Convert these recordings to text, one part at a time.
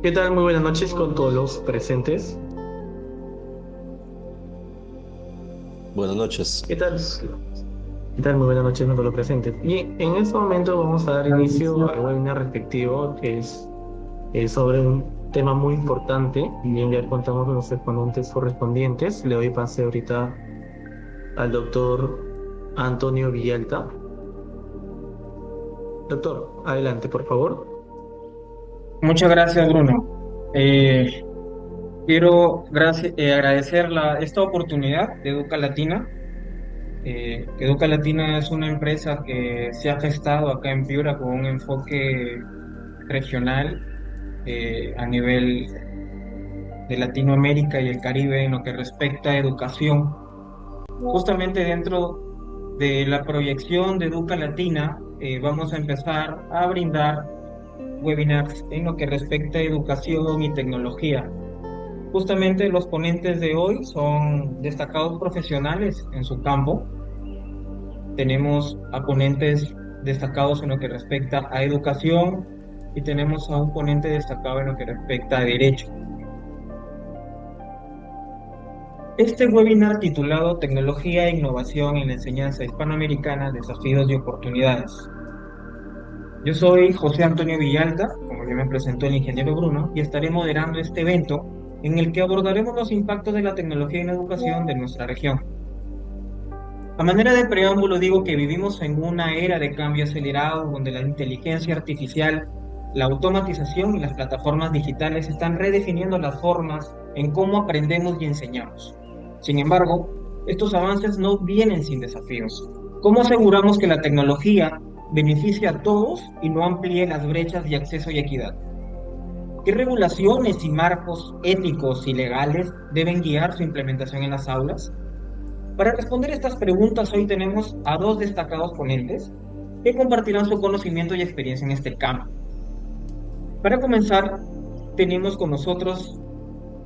¿Qué tal? Muy buenas noches con todos los presentes. Buenas noches. ¿Qué tal? ¿Qué tal? Muy buenas noches con todos los presentes. Y en este momento vamos a dar inicio al webinar respectivo, que es sobre un tema muy importante. Bien, ya contamos con los exponentes correspondientes. Le doy pase ahorita al doctor Antonio Villalta. Doctor, adelante, por favor. Muchas gracias, Bruno. Eh, quiero agradecer esta oportunidad de Educa Latina. Educa Latina es una empresa que se ha gestado acá en Piura con un enfoque regional a nivel de Latinoamérica y el Caribe en lo que respecta a educación. Justamente dentro de la proyección de Educa Latina, vamos a empezar a brindar webinars en lo que respecta a educación y tecnología. Justamente los ponentes de hoy son destacados profesionales en su campo. Tenemos a ponentes destacados en lo que respecta a educación y tenemos a un ponente destacado en lo que respecta a derecho. Este webinar titulado Tecnología e Innovación en la Enseñanza Hispanoamericana, Desafíos y Oportunidades. Yo soy José Antonio Villalta, como ya me presentó el ingeniero Bruno, y estaré moderando este evento en el que abordaremos los impactos de la tecnología en la educación de nuestra región. A manera de preámbulo digo que vivimos en una era de cambio acelerado donde la inteligencia artificial, la automatización y las plataformas digitales están redefiniendo las formas en cómo aprendemos y enseñamos. Sin embargo, estos avances no vienen sin desafíos. ¿Cómo aseguramos que la tecnología beneficie a todos y no amplíe las brechas de acceso y equidad? ¿Qué regulaciones y marcos éticos y legales deben guiar su implementación en las aulas? Para responder estas preguntas, hoy tenemos a dos destacados ponentes que compartirán su conocimiento y experiencia en este campo. Para comenzar, tenemos con nosotros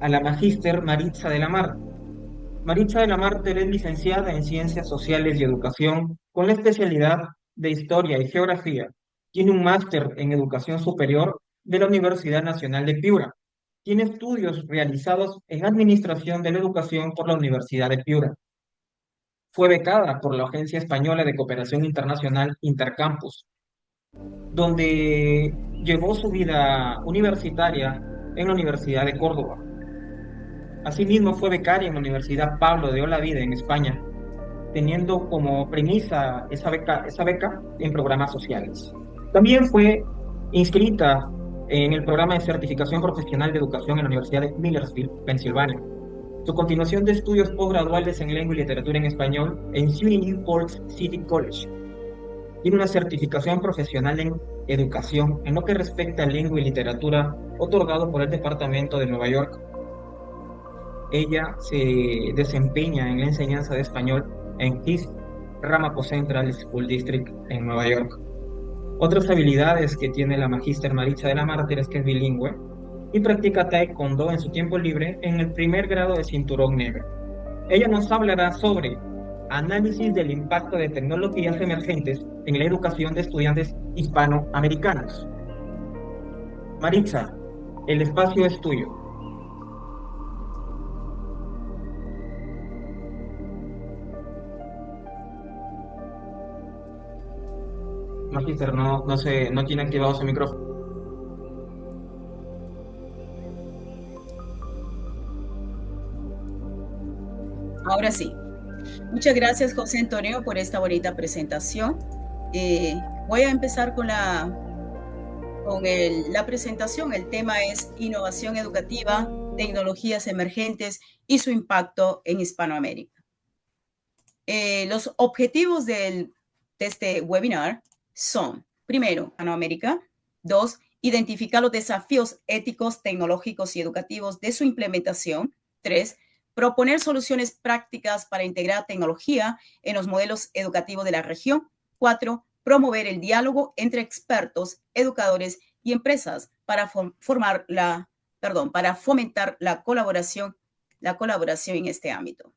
a la magíster Maritza de la Mar. Maritza de la Marte es licenciada en Ciencias Sociales y Educación con la especialidad de Historia y Geografía. Tiene un máster en Educación Superior de la Universidad Nacional de Piura. Tiene estudios realizados en Administración de la Educación por la Universidad de Piura. Fue becada por la Agencia Española de Cooperación Internacional Intercampus, donde llevó su vida universitaria en la Universidad de Córdoba. Asimismo, fue becaria en la Universidad Pablo de Olavide en España, teniendo como premisa esa beca en programas sociales. También fue inscrita en el programa de certificación profesional de educación en la Universidad de Millersville, Pensilvania. Su continuación de estudios posgraduales en lengua y literatura en español en SUNY Falls City College. Tiene una certificación profesional en educación en lo que respecta a lengua y literatura otorgado por el Departamento de Nueva York. Ella se desempeña en la enseñanza de español en East Ramapo Central School District en Nueva York. Otras habilidades que tiene la magíster Maritza de la Mártir es que es bilingüe y practica taekwondo en su tiempo libre en el primer grado de cinturón negro. Ella nos hablará sobre análisis del impacto de tecnologías emergentes en la educación de estudiantes hispanoamericanos. Maritza, el espacio es tuyo. Magíster, no tiene activado su micrófono. Ahora sí. Muchas gracias, José Antonio, por esta bonita presentación. Voy a empezar con la presentación. El tema es innovación educativa, tecnologías emergentes y su impacto en Hispanoamérica. Los objetivos de este webinar son, primero, Hispanoamérica. Dos, identificar los desafíos éticos, tecnológicos y educativos de su implementación. Tres, proponer soluciones prácticas para integrar tecnología en los modelos educativos de la región. Cuatro, promover el diálogo entre expertos, educadores y empresas para fomentar la colaboración en este ámbito.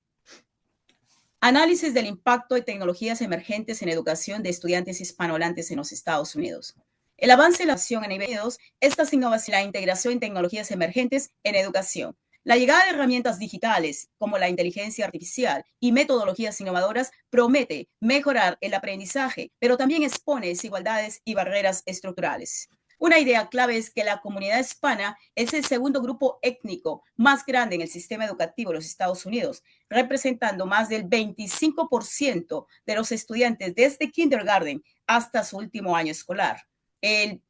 Análisis del impacto de tecnologías emergentes en educación de estudiantes hispanohablantes en los Estados Unidos. El avance de la educación a nivel 2, estas innovaciones, la integración en tecnologías emergentes en educación. La llegada de herramientas digitales como la inteligencia artificial y metodologías innovadoras promete mejorar el aprendizaje, pero también expone desigualdades y barreras estructurales. Una idea clave es que la comunidad hispana es el segundo grupo étnico más grande en el sistema educativo de los Estados Unidos, representando más del 25% de los estudiantes desde kindergarten hasta su último año escolar.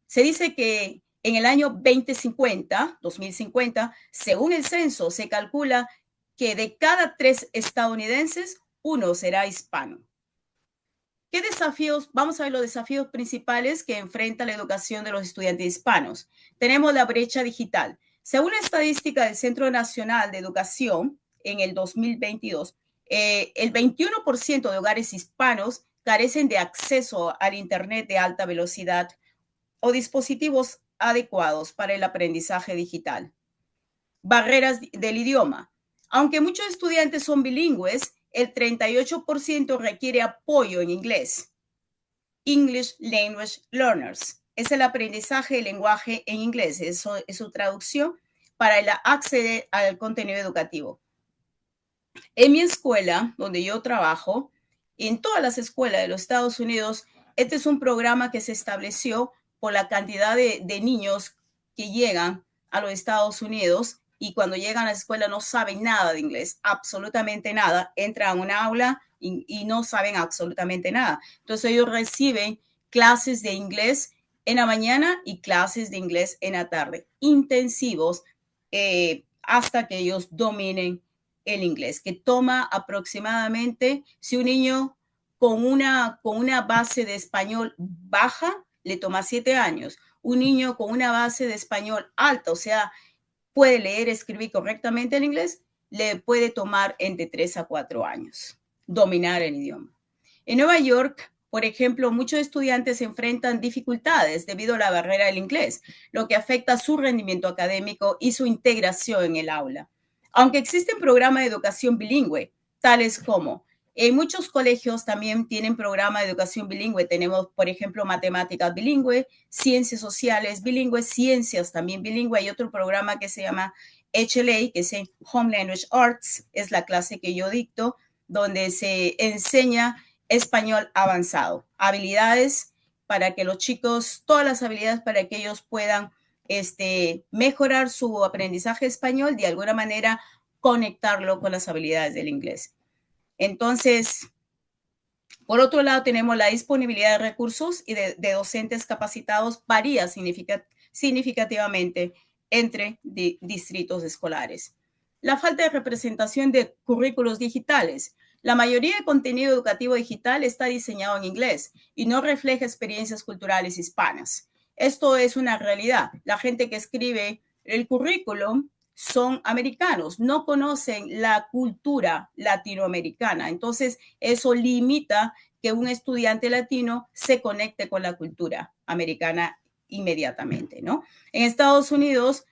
Se dice que en el año 2050, según el censo, se calcula que de cada 3 estadounidenses, 1 será hispano. ¿Qué desafíos? Vamos a ver los desafíos principales que enfrenta la educación de los estudiantes hispanos. Tenemos la brecha digital. Según la estadística del Centro Nacional de Educación, en el 2022, el 21% de hogares hispanos carecen de acceso al Internet de alta velocidad o dispositivos adecuados para el aprendizaje digital. Barreras del idioma. Aunque muchos estudiantes son bilingües, el 38% requiere apoyo en inglés. English Language Learners. Es el aprendizaje del lenguaje en inglés. Eso es su traducción para acceder al contenido educativo. En mi escuela, donde yo trabajo, en todas las escuelas de los Estados Unidos, este es un programa que se estableció por la cantidad de niños que llegan a los Estados Unidos y cuando llegan a la escuela no saben nada de inglés, absolutamente nada. Entran a un aula y no saben absolutamente nada. Entonces ellos reciben clases de inglés en la mañana y clases de inglés en la tarde, intensivos, hasta que ellos dominen el inglés, que toma aproximadamente, si un niño con una base de español baja, le toma 7 años. Un niño con una base de español alta, o sea, puede leer, escribir correctamente el inglés, le puede tomar entre 3 a 4 años dominar el idioma. En Nueva York, por ejemplo, muchos estudiantes enfrentan dificultades debido a la barrera del inglés, lo que afecta su rendimiento académico y su integración en el aula. Aunque existen programas de educación bilingüe, tales como en muchos colegios también tienen programas de educación bilingüe. Tenemos, por ejemplo, matemáticas bilingüe, ciencias sociales bilingües, ciencias también bilingüe. Hay otro programa que se llama HLA, que es Home Language Arts, es la clase que yo dicto, donde se enseña español avanzado, habilidades para que los chicos, todas las habilidades para que ellos puedan mejorar su aprendizaje español, de alguna manera conectarlo con las habilidades del inglés. Entonces, por otro lado, tenemos la disponibilidad de recursos y de docentes capacitados varía significativamente entre distritos escolares. La falta de representación de currículos digitales. La mayoría de contenido educativo digital está diseñado en inglés y no refleja experiencias culturales hispanas. Esto es una realidad. La gente que escribe el currículum son americanos, no conocen la cultura latinoamericana. Entonces, eso limita que un estudiante latino se conecte con la cultura americana inmediatamente, ¿no? En Estados Unidos,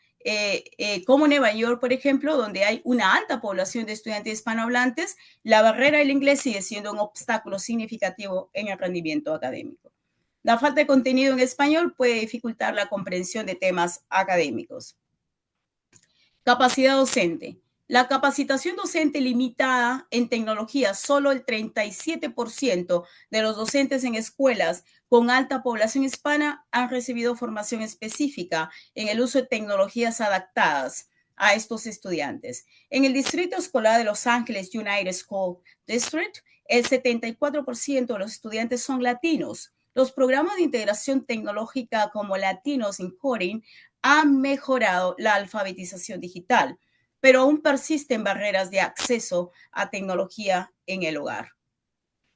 como Nueva York, por ejemplo, donde hay una alta población de estudiantes hispanohablantes, la barrera del inglés sigue siendo un obstáculo significativo en el rendimiento académico. La falta de contenido en español puede dificultar la comprensión de temas académicos. Capacidad docente. La capacitación docente limitada en tecnología, solo el 37% de los docentes en escuelas con alta población hispana han recibido formación específica en el uso de tecnologías adaptadas a estos estudiantes. En el Distrito Escolar de Los Ángeles United School District, el 74% de los estudiantes son latinos. Los programas de integración tecnológica como Latinos in Coding han mejorado la alfabetización digital, pero aún persisten barreras de acceso a tecnología en el hogar.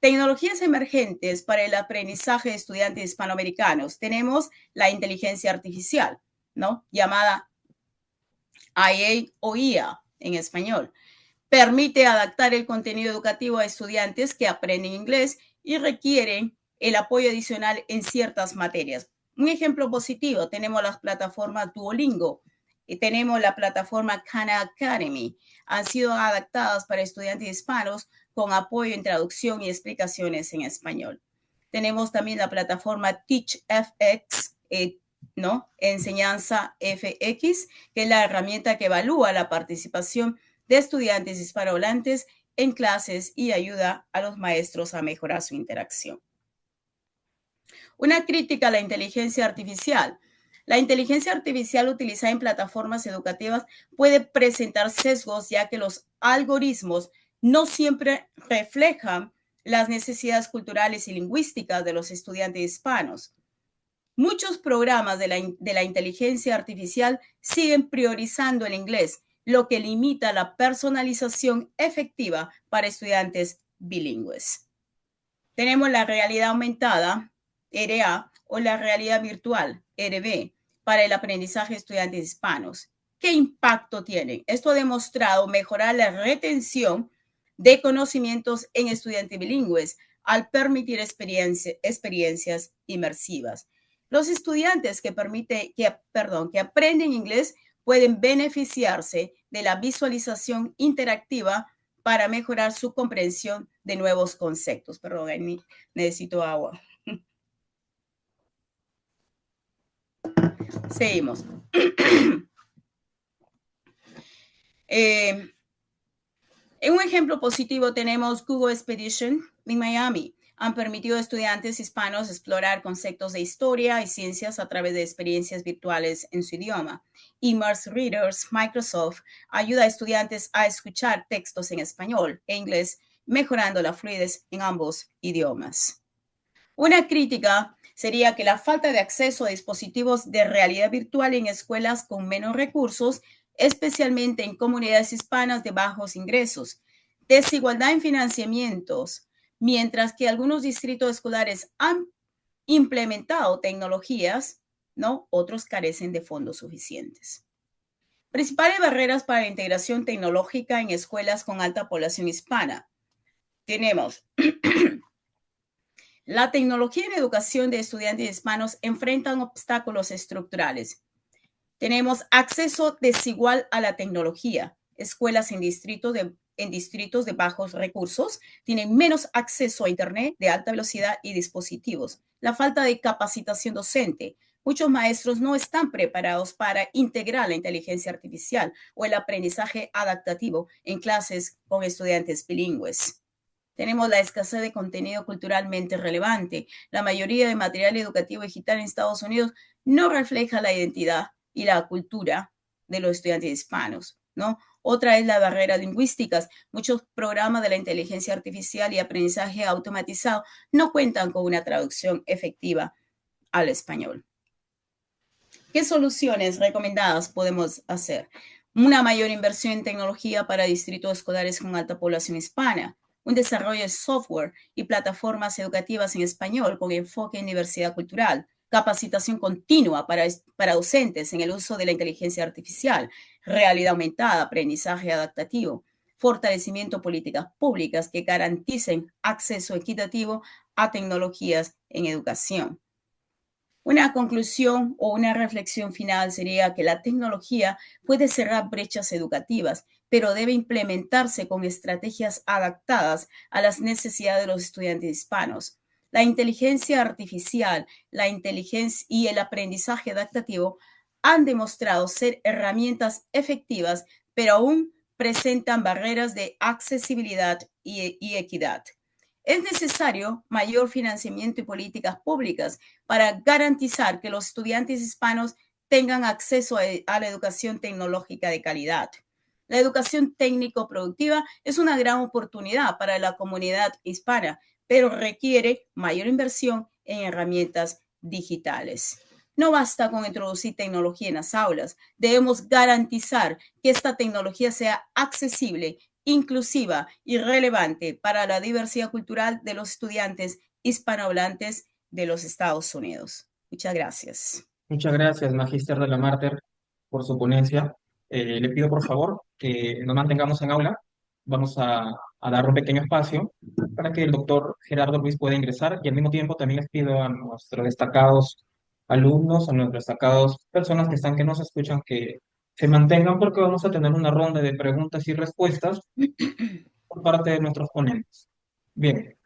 Tecnologías emergentes para el aprendizaje de estudiantes hispanoamericanos. Tenemos la inteligencia artificial, ¿no? Llamada IA o IA en español. Permite adaptar el contenido educativo a estudiantes que aprenden inglés y requieren el apoyo adicional en ciertas materias. Un ejemplo positivo, tenemos las plataformas Duolingo y tenemos la plataforma Khan Academy. Han sido adaptadas para estudiantes hispanos con apoyo en traducción y explicaciones en español. Tenemos también la plataforma TeachFX ¿no? Enseñanza FX, que es la herramienta que evalúa la participación de estudiantes hispanohablantes en clases y ayuda a los maestros a mejorar su interacción. Una crítica a la inteligencia artificial. La inteligencia artificial utilizada en plataformas educativas puede presentar sesgos, ya que los algoritmos no siempre reflejan las necesidades culturales y lingüísticas de los estudiantes hispanos. Muchos programas de la inteligencia artificial siguen priorizando el inglés, lo que limita la personalización efectiva para estudiantes bilingües. Tenemos la realidad aumentada, RA, o la realidad virtual, RV, para el aprendizaje de estudiantes hispanos. ¿Qué impacto tienen? Esto ha demostrado mejorar la retención de conocimientos en estudiantes bilingües al permitir experiencias inmersivas. Los estudiantes que aprenden inglés pueden beneficiarse de la visualización interactiva para mejorar su comprensión de nuevos conceptos. Perdón, necesito agua. Seguimos. En un ejemplo positivo tenemos Google Expedition en Miami. Han permitido a estudiantes hispanos explorar conceptos de historia y ciencias a través de experiencias virtuales en su idioma. Immerse Readers, Microsoft, ayuda a estudiantes a escuchar textos en español e inglés, mejorando la fluidez en ambos idiomas. Una crítica sería que la falta de acceso a dispositivos de realidad virtual en escuelas con menos recursos, especialmente en comunidades hispanas de bajos ingresos, desigualdad en financiamientos, mientras que algunos distritos escolares han implementado tecnologías, ¿no? Otros carecen de fondos suficientes. Principales barreras para la integración tecnológica en escuelas con alta población hispana. Tenemos la tecnología en educación de estudiantes hispanos enfrentan obstáculos estructurales. Tenemos acceso desigual a la tecnología. Escuelas en distritos de bajos recursos tienen menos acceso a Internet de alta velocidad y dispositivos. La falta de capacitación docente. Muchos maestros no están preparados para integrar la inteligencia artificial o el aprendizaje adaptativo en clases con estudiantes bilingües. Tenemos la escasez de contenido culturalmente relevante. La mayoría de material educativo digital en Estados Unidos no refleja la identidad y la cultura de los estudiantes hispanos, ¿no? Otra es la barrera lingüística. Muchos programas de la inteligencia artificial y aprendizaje automatizado no cuentan con una traducción efectiva al español. ¿Qué soluciones recomendadas podemos hacer? Una mayor inversión en tecnología para distritos escolares con alta población hispana, un desarrollo de software y plataformas educativas en español con enfoque en diversidad cultural, capacitación continua para docentes en el uso de la inteligencia artificial, realidad aumentada, aprendizaje adaptativo, fortalecimiento de políticas públicas que garanticen acceso equitativo a tecnologías en educación. Una conclusión o una reflexión final sería que la tecnología puede cerrar brechas educativas, pero debe implementarse con estrategias adaptadas a las necesidades de los estudiantes hispanos. La inteligencia artificial, la inteligencia y el aprendizaje adaptativo han demostrado ser herramientas efectivas, pero aún presentan barreras de accesibilidad y equidad. Es necesario mayor financiamiento y políticas públicas para garantizar que los estudiantes hispanos tengan acceso a la educación tecnológica de calidad. La educación técnico-productiva es una gran oportunidad para la comunidad hispana, pero requiere mayor inversión en herramientas digitales. No basta con introducir tecnología en las aulas. Debemos garantizar que esta tecnología sea accesible, inclusiva y relevante para la diversidad cultural de los estudiantes hispanohablantes de los Estados Unidos. Muchas gracias. Muchas gracias, Magíster de la Marter, por su ponencia. Le pido, por favor, que nos mantengamos en aula. Vamos a dar un pequeño espacio para que el doctor Gerardo Ruiz pueda ingresar y al mismo tiempo también les pido a nuestros destacados alumnos, a nuestros destacados personas que nos escuchan, que se mantengan porque vamos a tener una ronda de preguntas y respuestas por parte de nuestros ponentes. Bien,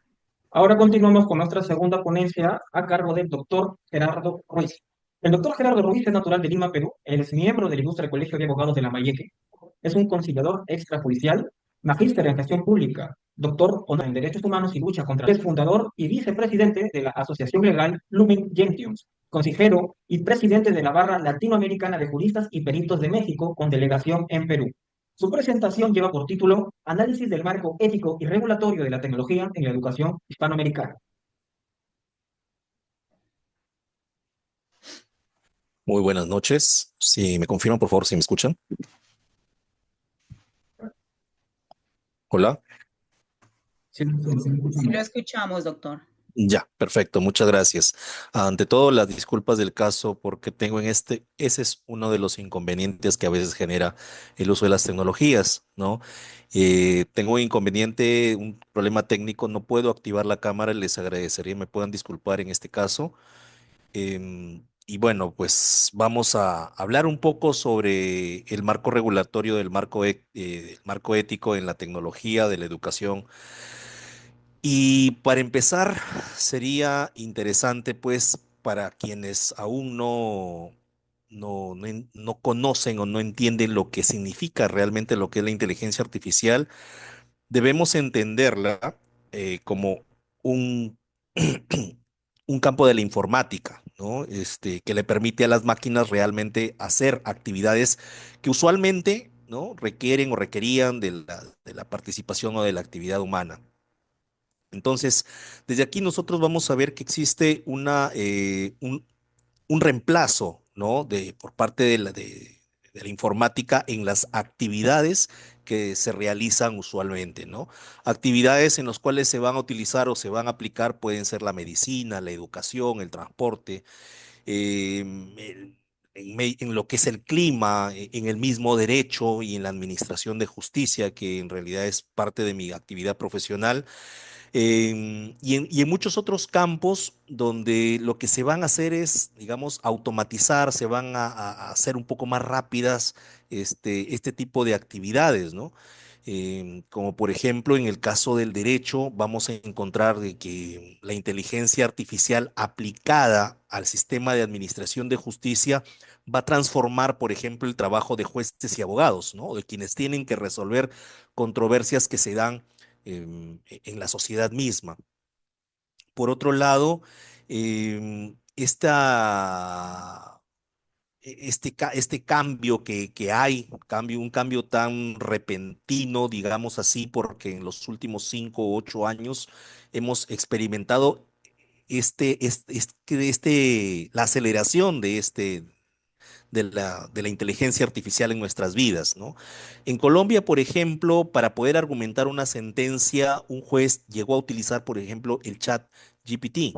ahora continuamos con nuestra segunda ponencia a cargo del doctor Gerardo Ruiz. El doctor Gerardo Ruiz es natural de Lima, Perú. Él es miembro del Ilustre Colegio de Abogados de Lambayeque. Es un conciliador extrajudicial, magíster en gestión pública, doctor honoris en derechos humanos y lucha contra. Es fundador y vicepresidente de la Asociación Legal Lumen Gentium, consejero y presidente de la Barra Latinoamericana de Juristas y Peritos de México con delegación en Perú. Su presentación lleva por título Análisis del marco ético y regulatorio de la tecnología en la educación hispanoamericana. Muy buenas noches. Si me confirman, por favor, si me escuchan. Hola. Sí, sí, Sí lo escuchamos, doctor. Ya, perfecto. Muchas gracias. Ante todo, las disculpas del caso porque tengo ese es uno de los inconvenientes que a veces genera el uso de las tecnologías, ¿no? Tengo un inconveniente, un problema técnico, no puedo activar la cámara, les agradecería me puedan disculpar en este caso. Y bueno, pues vamos a hablar un poco sobre el marco regulatorio del marco ético en la tecnología de la educación. Y para empezar, sería interesante, pues, para quienes aún no conocen o no entienden lo que significa realmente lo que es la inteligencia artificial, debemos entenderla como un, un campo de la informática, ¿no? Que le permite a las máquinas realmente hacer actividades que usualmente, ¿no? requieren o requerían de la participación o de la actividad humana. Entonces, desde aquí nosotros vamos a ver que existe un reemplazo, ¿no? Por parte de la informática en las actividades que se realizan usualmente, ¿no? Actividades en las cuales se van a utilizar o se van a aplicar pueden ser la medicina, la educación, el transporte, en lo que es el clima, en el mismo derecho y en la administración de justicia, que en realidad es parte de mi actividad profesional y en muchos otros campos donde lo que se van a hacer es, digamos, automatizar, se van a hacer un poco más rápidas este tipo de actividades, ¿no? Como por ejemplo en el caso del derecho, vamos a encontrar de que la inteligencia artificial aplicada al sistema de administración de justicia va a transformar, por ejemplo, el trabajo de jueces y abogados, ¿no? De quienes tienen que resolver controversias que se dan en la sociedad misma. Por otro lado, este cambio que hay, un cambio tan repentino, digamos así, porque en los últimos 5 u 8 años hemos experimentado la aceleración de la inteligencia artificial en nuestras vidas, ¿no? En Colombia, por ejemplo, para poder argumentar una sentencia, un juez llegó a utilizar, por ejemplo, el chat GPT,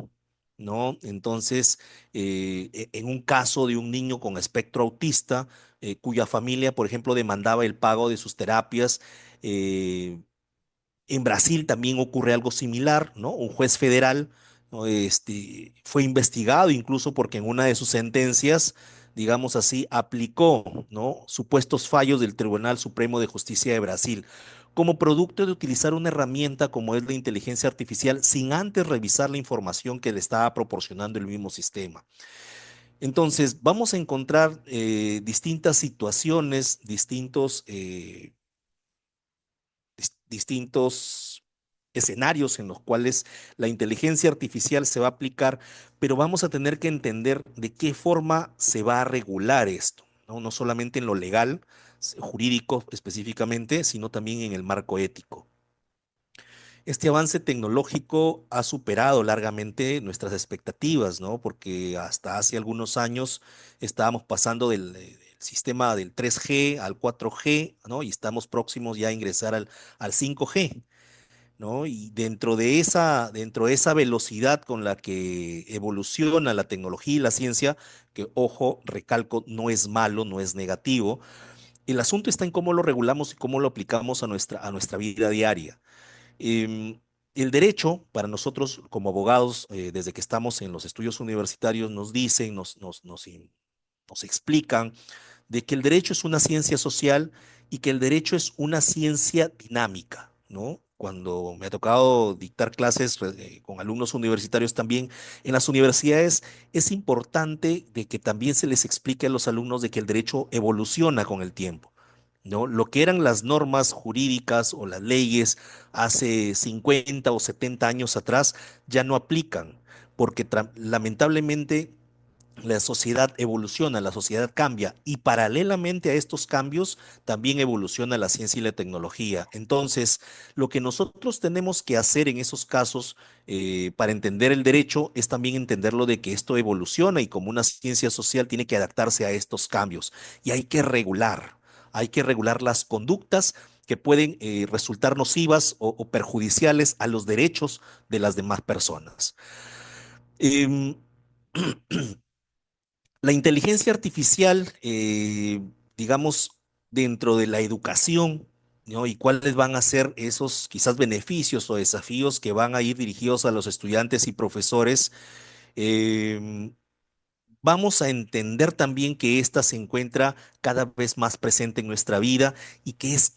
¿no? Entonces, en un caso de un niño con espectro autista, cuya familia, por ejemplo, demandaba el pago de sus terapias, eh, en Brasil también ocurre algo similar, ¿no? Un juez federal, ¿no? Fue investigado incluso porque en una de sus sentencias, digamos así, aplicó, ¿no? supuestos fallos del Tribunal Supremo de Justicia de Brasil como producto de utilizar una herramienta como es la inteligencia artificial sin antes revisar la información que le estaba proporcionando el mismo sistema. Entonces, vamos a encontrar distintas situaciones, distintos escenarios en los cuales la inteligencia artificial se va a aplicar, pero vamos a tener que entender de qué forma se va a regular esto, ¿no? No solamente en lo legal, jurídico específicamente, sino también en el marco ético. Este avance tecnológico ha superado largamente nuestras expectativas, ¿no? Porque hasta hace algunos años estábamos pasando del sistema del 3G al 4G, ¿no? Y estamos próximos ya a ingresar al 5G, ¿no? Y dentro de esa velocidad con la que evoluciona la tecnología y la ciencia, que ojo, recalco, no es malo, no es negativo, el asunto está en cómo lo regulamos y cómo lo aplicamos a nuestra vida diaria. Em, el derecho, para nosotros como abogados, desde que estamos en los estudios universitarios, nos dicen, nos explican de que el derecho es una ciencia social y que el derecho es una ciencia dinámica, ¿no? cuando me ha tocado dictar clases con alumnos universitarios también, en las universidades es importante de que también se les explique a los alumnos de que el derecho evoluciona con el tiempo. ¿No? Lo que eran las normas jurídicas o las leyes hace 50 o 70 años atrás ya no aplican, porque lamentablemente la sociedad evoluciona, la sociedad cambia y paralelamente a estos cambios también evoluciona la ciencia y la tecnología. Entonces, lo que nosotros tenemos que hacer en esos casos para entender el derecho es también entenderlo de que esto evoluciona y como una ciencia social tiene que adaptarse a estos cambios y hay que regular las conductas que pueden resultar nocivas o perjudiciales a los derechos de las demás personas. Em, La inteligencia artificial, digamos, dentro de la educación, ¿no? Y cuáles van a ser esos quizás beneficios o desafíos que van a ir dirigidos a los estudiantes y profesores. Em, Vamos a entender también que ésta se encuentra cada vez más presente en nuestra vida y que es,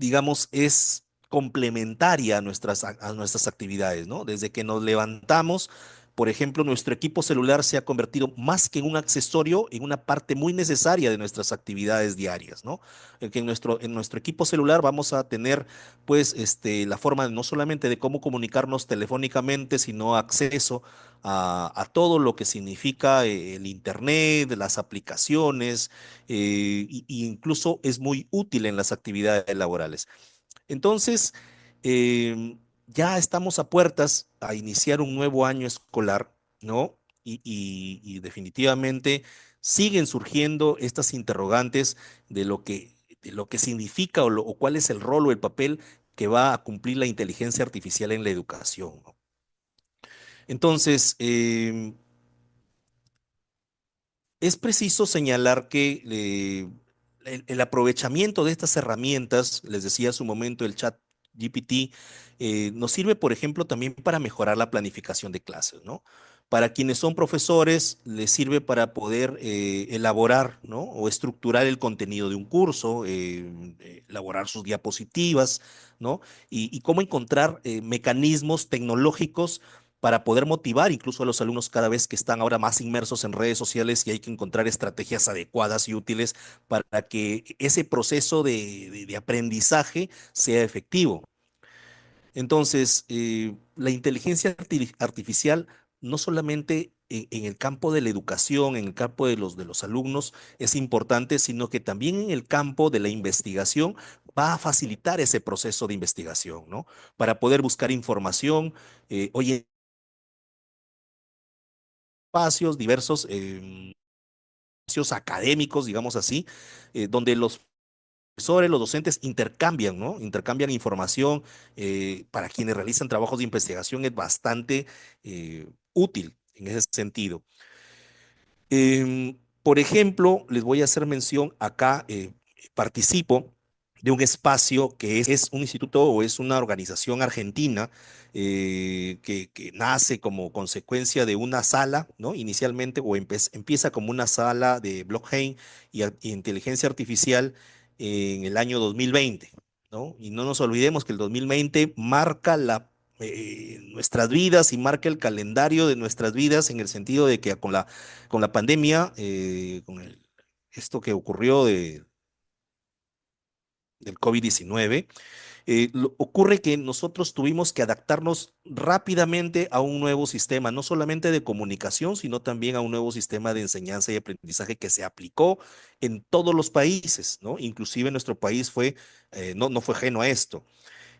digamos, es complementaria a nuestras actividades, ¿no? Desde que nos levantamos, por ejemplo, nuestro equipo celular se ha convertido más que en un accesorio, en una parte muy necesaria de nuestras actividades diarias, ¿no? Que en nuestro equipo celular vamos a tener, pues, la forma no solamente de cómo comunicarnos telefónicamente, sino acceso a todo lo que significa el Internet, las aplicaciones, y incluso es muy útil en las actividades laborales. Entonces, ya estamos a puertas a iniciar un nuevo año escolar, ¿no? Y definitivamente siguen surgiendo estas interrogantes de lo que significa o cuál es el rol o el papel que va a cumplir la inteligencia artificial en la educación, ¿no? Entonces, es preciso señalar que el aprovechamiento de estas herramientas, les decía hace un momento el chat GPT, nos sirve, por ejemplo, también para mejorar la planificación de clases, ¿no? Para quienes son profesores, les sirve para poder elaborar, ¿no? O estructurar el contenido de un curso, elaborar sus diapositivas, ¿no? Y cómo encontrar mecanismos tecnológicos para poder motivar incluso a los alumnos cada vez que están ahora más inmersos en redes sociales y hay que encontrar estrategias adecuadas y útiles para que ese proceso de aprendizaje sea efectivo. Entonces, la inteligencia artificial no solamente en el campo de la educación, en el campo de los alumnos es importante, sino que también en el campo de la investigación va a facilitar ese proceso de investigación, ¿no? Para poder buscar información. Hoy espacios, diversos espacios académicos, digamos así, donde los profesores, los docentes intercambian, ¿no? Intercambian información. Para quienes realizan trabajos de investigación es bastante útil en ese sentido. Por ejemplo, les voy a hacer mención acá, participo de un espacio que es un instituto o es una organización argentina que nace como consecuencia de una sala, ¿no? Inicialmente, o empieza como una sala de blockchain y inteligencia artificial en el año 2020, ¿no? Y no nos olvidemos que el 2020 marca nuestras vidas y marca el calendario de nuestras vidas en el sentido de que con la pandemia, esto que ocurrió del COVID-19, ocurre que nosotros tuvimos que adaptarnos rápidamente a un nuevo sistema, no solamente de comunicación, sino también a un nuevo sistema de enseñanza y aprendizaje que se aplicó en todos los países, ¿no? Inclusive nuestro país no fue ajeno a esto.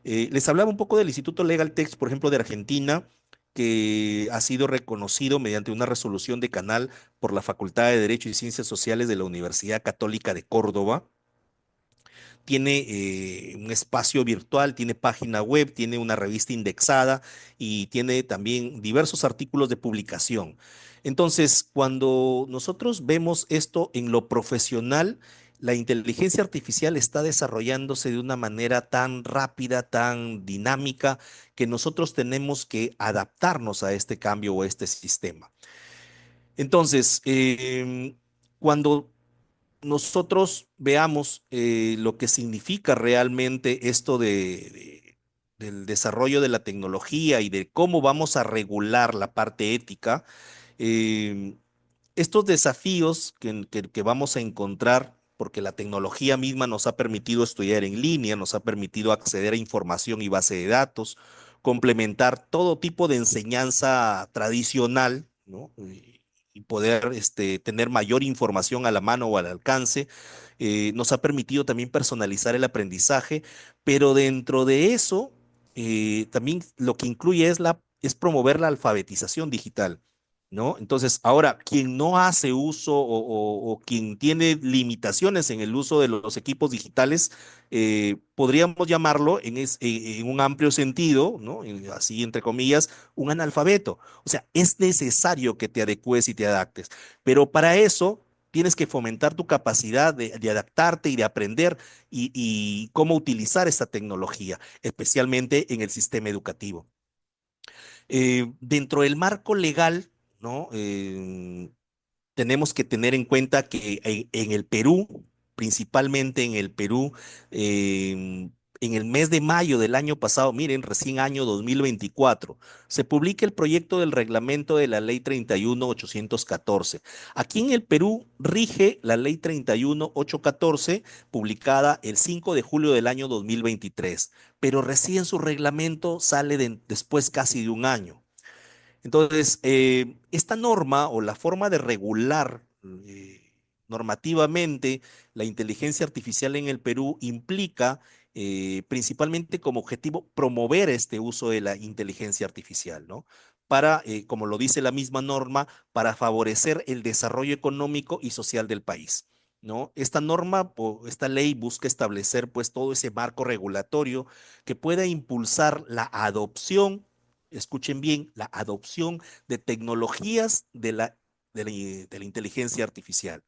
Les hablaba un poco del Instituto Legal Tech, por ejemplo, de Argentina, que ha sido reconocido mediante una resolución de canal por la Facultad de Derecho y Ciencias Sociales de la Universidad Católica de Córdoba. Tiene un espacio virtual, tiene página web, tiene una revista indexada y tiene también diversos artículos de publicación. Entonces, cuando nosotros vemos esto en lo profesional, la inteligencia artificial está desarrollándose de una manera tan rápida, tan dinámica, que nosotros tenemos que adaptarnos a este cambio o a este sistema. Entonces, cuando nosotros veamos lo que significa realmente esto del desarrollo de la tecnología y de cómo vamos a regular la parte ética, eh, estos desafíos que vamos a encontrar, porque la tecnología misma nos ha permitido estudiar en línea, nos ha permitido acceder a información y base de datos, complementar todo tipo de enseñanza tradicional, ¿no? Y poder tener mayor información a la mano o al alcance. Nos ha permitido también personalizar el aprendizaje, pero dentro de eso, también lo que incluye es promover la alfabetización digital. ¿No? Entonces, ahora, quien no hace uso o quien tiene limitaciones en el uso de los equipos digitales, podríamos llamarlo en un amplio sentido, ¿no? Así entre comillas, un analfabeto. O sea, es necesario que te adecues y te adaptes, pero para eso tienes que fomentar tu capacidad de adaptarte y de aprender y cómo utilizar esta tecnología, especialmente en el sistema educativo. Dentro del marco legal, ¿no? Tenemos que tener en cuenta que en el Perú, principalmente en el Perú, en el mes de mayo del año pasado, miren, recién año 2024, se publica el proyecto del reglamento de la Ley 31.814. Aquí en el Perú rige la Ley 31.814, publicada el 5 de julio del año 2023, pero recién su reglamento sale después casi de un año. Entonces, esta norma o la forma de regular normativamente la inteligencia artificial en el Perú implica principalmente como objetivo promover este uso de la inteligencia artificial, ¿no? Para, como lo dice la misma norma, para favorecer el desarrollo económico y social del país. ¿No? Esta norma o esta ley busca establecer pues todo ese marco regulatorio que pueda impulsar la adopción, escuchen bien, la adopción de tecnologías de la inteligencia artificial,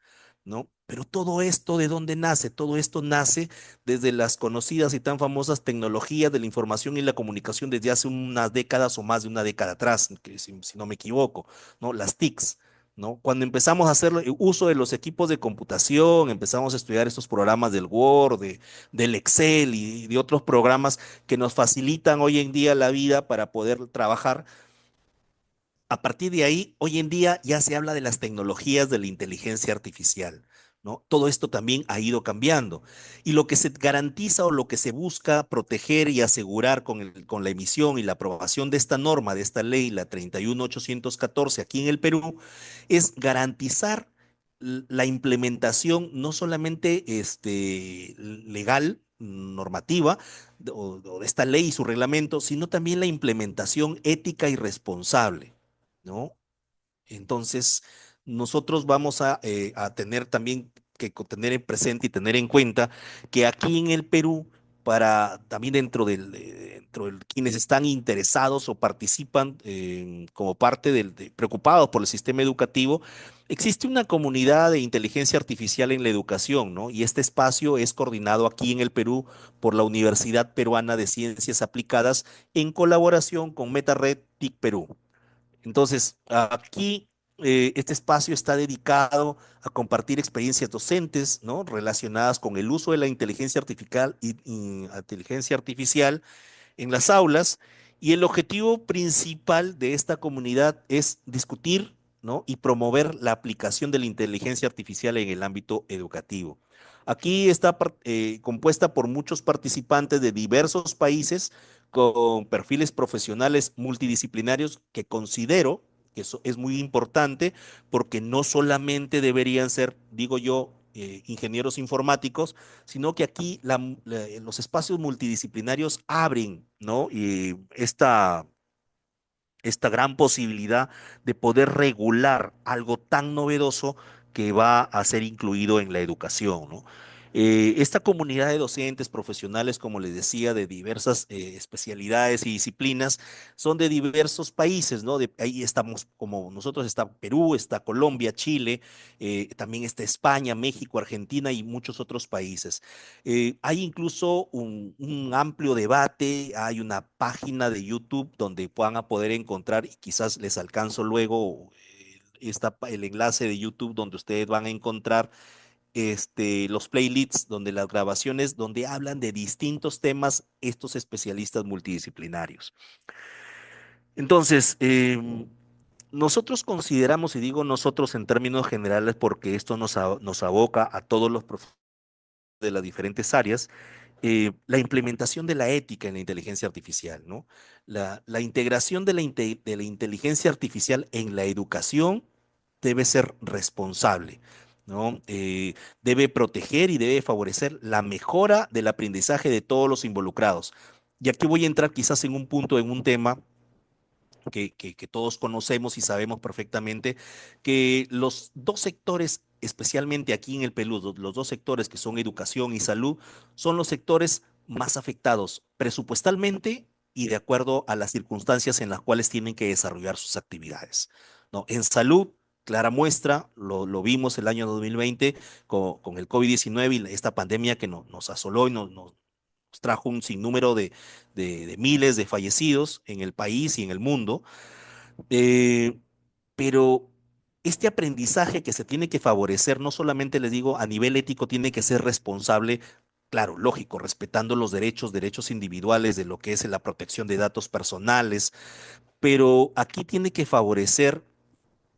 ¿no? Pero todo esto, ¿de dónde nace? Todo esto nace desde las conocidas y tan famosas tecnologías de la información y la comunicación desde hace unas décadas o más de una década atrás, que si no me equivoco, ¿no? Las TICs. ¿No? Cuando empezamos a hacer uso de los equipos de computación, empezamos a estudiar estos programas del Word, del Excel y de otros programas que nos facilitan hoy en día la vida para poder trabajar. A partir de ahí, hoy en día ya se habla de las tecnologías de la inteligencia artificial, ¿no? Todo esto también ha ido cambiando. Y lo que se garantiza o lo que se busca proteger y asegurar con la emisión y la aprobación de esta norma, de esta ley, la 31.814 aquí en el Perú, es garantizar la implementación no solamente legal, normativa, o de esta ley y su reglamento, sino también la implementación ética y responsable. ¿No? Entonces, nosotros vamos a tener también que tener en presente y tener en cuenta que aquí en el Perú, para también dentro de quienes están interesados o participan como parte preocupados por el sistema educativo, existe una comunidad de inteligencia artificial en la educación, ¿no? Y este espacio es coordinado aquí en el Perú por la Universidad Peruana de Ciencias Aplicadas en colaboración con MetaRed TIC Perú. Entonces, aquí este espacio está dedicado a compartir experiencias docentes, ¿no? Relacionadas con el uso de la inteligencia artificial y inteligencia artificial en las aulas. Y el objetivo principal de esta comunidad es discutir, ¿no? Y promover la aplicación de la inteligencia artificial en el ámbito educativo. Aquí está compuesta por muchos participantes de diversos países con perfiles profesionales multidisciplinarios que considero que eso es muy importante porque no solamente deberían ser, digo yo, ingenieros informáticos, sino que aquí los espacios multidisciplinarios abren, ¿no? Y esta gran posibilidad de poder regular algo tan novedoso que va a ser incluido en la educación, ¿no? Esta comunidad de docentes profesionales, como les decía, de diversas especialidades y disciplinas, son de diversos países, ¿no? Ahí estamos, como nosotros, está Perú, está Colombia, Chile, también está España, México, Argentina y muchos otros países. Hay incluso un amplio debate, hay una página de YouTube donde puedan a poder encontrar, y quizás les alcanzo luego el enlace de YouTube donde ustedes van a encontrar los playlists, donde las grabaciones, donde hablan de distintos temas estos especialistas multidisciplinarios. Entonces, nosotros consideramos, y digo nosotros en términos generales, porque esto nos aboca a todos los profesionales de las diferentes áreas, la implementación de la ética en la inteligencia artificial, ¿no? La integración de de la inteligencia artificial en la educación debe ser responsable, ¿no? Debe proteger y debe favorecer la mejora del aprendizaje de todos los involucrados. Y aquí voy a entrar quizás en un punto, en un tema que todos conocemos y sabemos perfectamente, que los dos sectores, especialmente aquí en el Perú, los dos sectores que son educación y salud, son los sectores más afectados presupuestalmente y de acuerdo a las circunstancias en las cuales tienen que desarrollar sus actividades, ¿no? En salud, clara muestra, lo vimos el año 2020 con el COVID-19 y esta pandemia que nos asoló y nos trajo un sinnúmero de miles de fallecidos en el país y en el mundo. eh, pero este aprendizaje que se tiene que favorecer, no solamente les digo a nivel ético, tiene que ser responsable, claro, lógico, respetando los derechos individuales de lo que es la protección de datos personales, pero aquí tiene que favorecer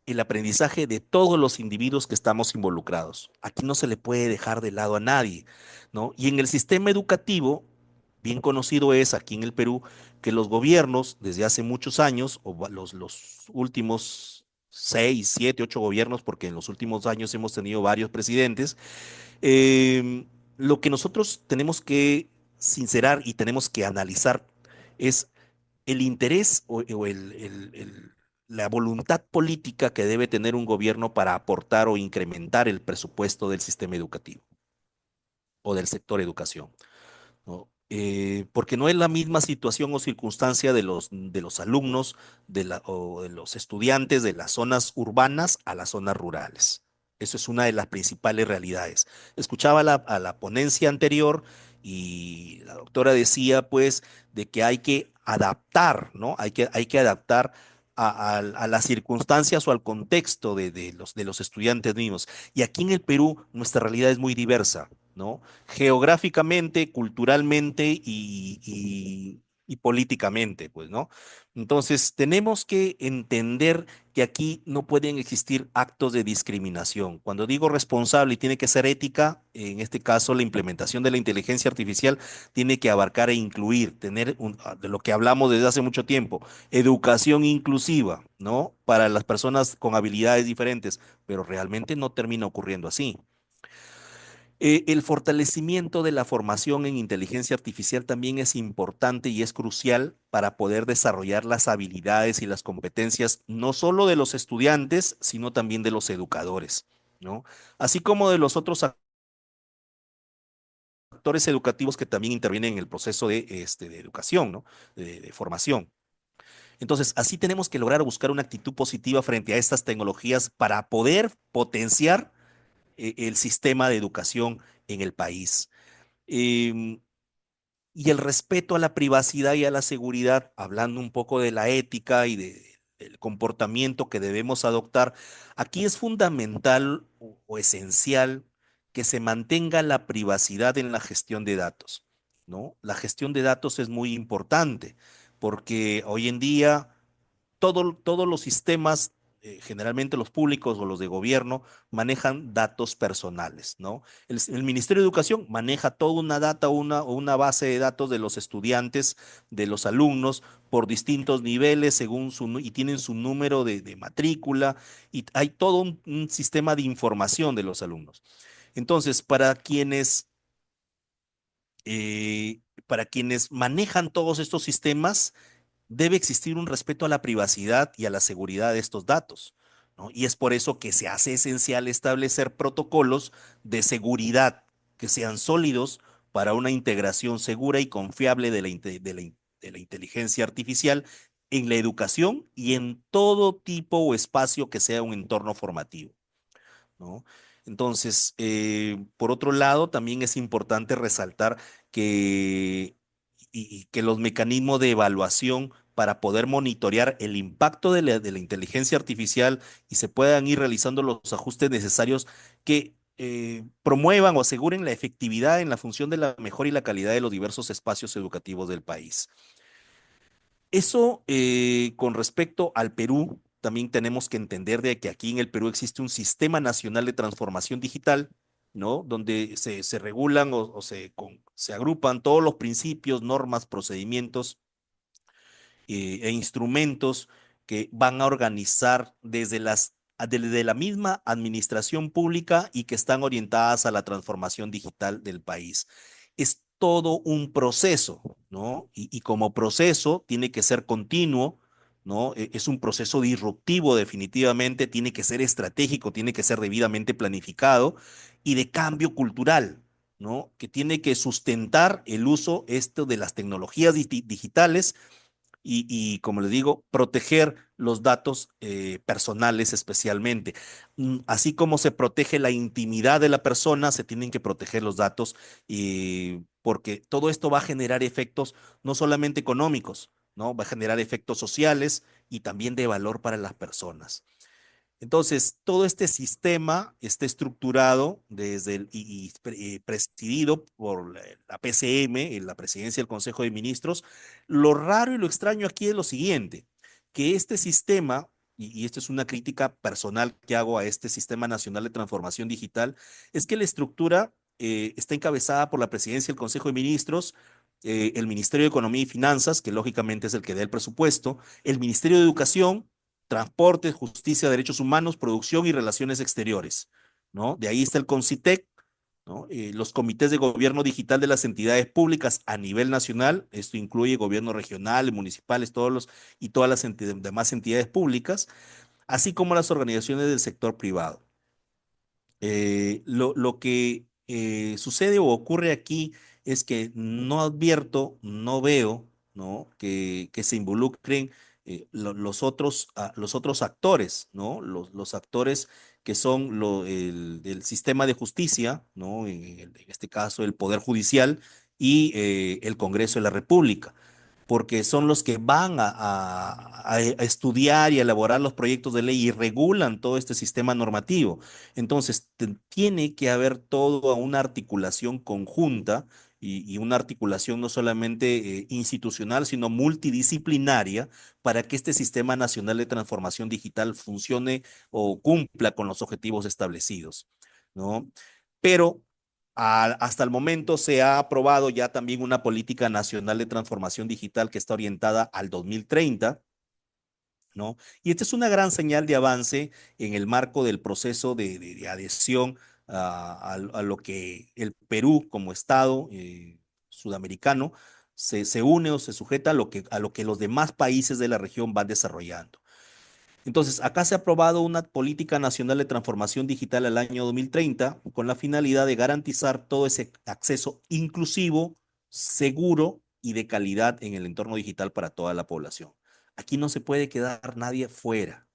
el aprendizaje de todos los individuos que estamos involucrados. Aquí no se le puede dejar de lado a nadie, ¿no? Y en el sistema educativo, bien conocido es aquí en el Perú que los gobiernos desde hace muchos años, los últimos 6, 7, 8 gobiernos, porque en los últimos años hemos tenido varios presidentes, lo que nosotros tenemos que sincerar y tenemos que analizar es el interés o la voluntad política que debe tener un gobierno para aportar o incrementar el presupuesto del sistema educativo o del sector educación, ¿no? Porque no es la misma situación o circunstancia de los alumnos o de los estudiantes de las zonas urbanas a las zonas rurales. Eso es una de las principales realidades. Escuchaba a la ponencia anterior y la doctora decía, pues, de que hay que adaptar, ¿no? Hay que adaptar a las circunstancias o al contexto de los estudiantes mismos. Y aquí en el Perú, nuestra realidad es muy diversa, ¿no? Geográficamente, culturalmente y políticamente, pues, ¿no? Entonces, tenemos que entender que aquí no pueden existir actos de discriminación. Cuando digo responsable y tiene que ser ética, en este caso, la implementación de la inteligencia artificial tiene que abarcar e incluir, de lo que hablamos desde hace mucho tiempo, educación inclusiva, ¿no? Para las personas con habilidades diferentes, pero realmente no termina ocurriendo así. El fortalecimiento de la formación en inteligencia artificial también es importante y es crucial para poder desarrollar las habilidades y las competencias no solo de los estudiantes, sino también de los educadores, ¿no? Así como de los otros actores educativos que también intervienen en el proceso de educación, ¿no? De formación. Entonces, así tenemos que lograr buscar una actitud positiva frente a estas tecnologías para poder potenciar el sistema de educación en el país. Em, y el respeto a la privacidad y a la seguridad, hablando un poco de la ética y del comportamiento que debemos adoptar, aquí es fundamental o esencial que se mantenga la privacidad en la gestión de datos, ¿no? La gestión de datos es muy importante porque hoy en día todos los sistemas, generalmente los públicos o los de gobierno, manejan datos personales, ¿no? El Ministerio de Educación maneja toda una data, una base de datos de los estudiantes, de los alumnos, por distintos niveles, y tienen su número de matrícula, y hay todo un sistema de información de los alumnos. Entonces, para quienes manejan todos estos sistemas, debe existir un respeto a la privacidad y a la seguridad de estos datos, ¿no? Y es por eso que se hace esencial establecer protocolos de seguridad que sean sólidos para una integración segura y confiable de la inteligencia artificial en la educación y en todo tipo o espacio que sea un entorno formativo, ¿no? Entonces, por otro lado, también es importante resaltar que, y que los mecanismos de evaluación para poder monitorear el impacto de la inteligencia artificial y se puedan ir realizando los ajustes necesarios, que promuevan o aseguren la efectividad en la función de la mejora y la calidad de los diversos espacios educativos del país. Eso con respecto al Perú, también tenemos que entender de que aquí en el Perú existe un sistema nacional de transformación digital, ¿no? Donde se regulan o se agrupan todos los principios, normas, procedimientos e instrumentos que van a organizar desde la misma administración pública y que están orientadas a la transformación digital del país. Es todo un proceso, ¿no? Y como proceso tiene que ser continuo, ¿no? Es un proceso disruptivo definitivamente, tiene que ser estratégico, tiene que ser debidamente planificado y de cambio cultural, ¿no? Que tiene que sustentar el uso esto de las tecnologías digitales como les digo, proteger los datos personales especialmente. Así como se protege la intimidad de la persona, se tienen que proteger los datos porque todo esto va a generar efectos no solamente económicos, ¿no? Va a generar efectos sociales y también de valor para las personas. Entonces, todo este sistema está estructurado presidido por la PCM, la Presidencia del Consejo de Ministros. Lo raro y lo extraño aquí es lo siguiente, que este sistema, y esto es una crítica personal que hago a este Sistema Nacional de Transformación Digital, es que la estructura está encabezada por la Presidencia del Consejo de Ministros, el Ministerio de Economía y Finanzas, que lógicamente es el que da el presupuesto, el Ministerio de Educación, Transporte, Justicia, Derechos Humanos, Producción y Relaciones Exteriores, ¿no? De ahí está el CONCITEC, ¿no? Los comités de gobierno digital de las entidades públicas a nivel nacional, esto incluye gobierno regional, municipales, y todas las demás entidades públicas, así como las organizaciones del sector privado. Lo que sucede o ocurre aquí es que no advierto, no veo, ¿no? Que se involucren los otros actores, ¿no? Los actores que son del sistema de justicia, ¿no? En este caso, el Poder Judicial y el Congreso de la República porque son los que van a estudiar y a elaborar los proyectos de ley y regulan todo este sistema normativo. Entonces, tiene que haber toda una articulación conjunta y una articulación no solamente institucional, sino multidisciplinaria para que este Sistema Nacional de Transformación Digital funcione o cumpla con los objetivos establecidos, ¿no? Pero hasta el momento se ha aprobado ya también una política nacional de transformación digital que está orientada al 2030, ¿no? Y esta es una gran señal de avance en el marco del proceso de adhesión a lo que el Perú como Estado sudamericano se une o se sujeta a lo que los demás países de la región van desarrollando. Entonces, acá se ha aprobado una política nacional de transformación digital al año 2030 con la finalidad de garantizar todo ese acceso inclusivo, seguro y de calidad en el entorno digital para toda la población. Aquí no se puede quedar nadie fuera,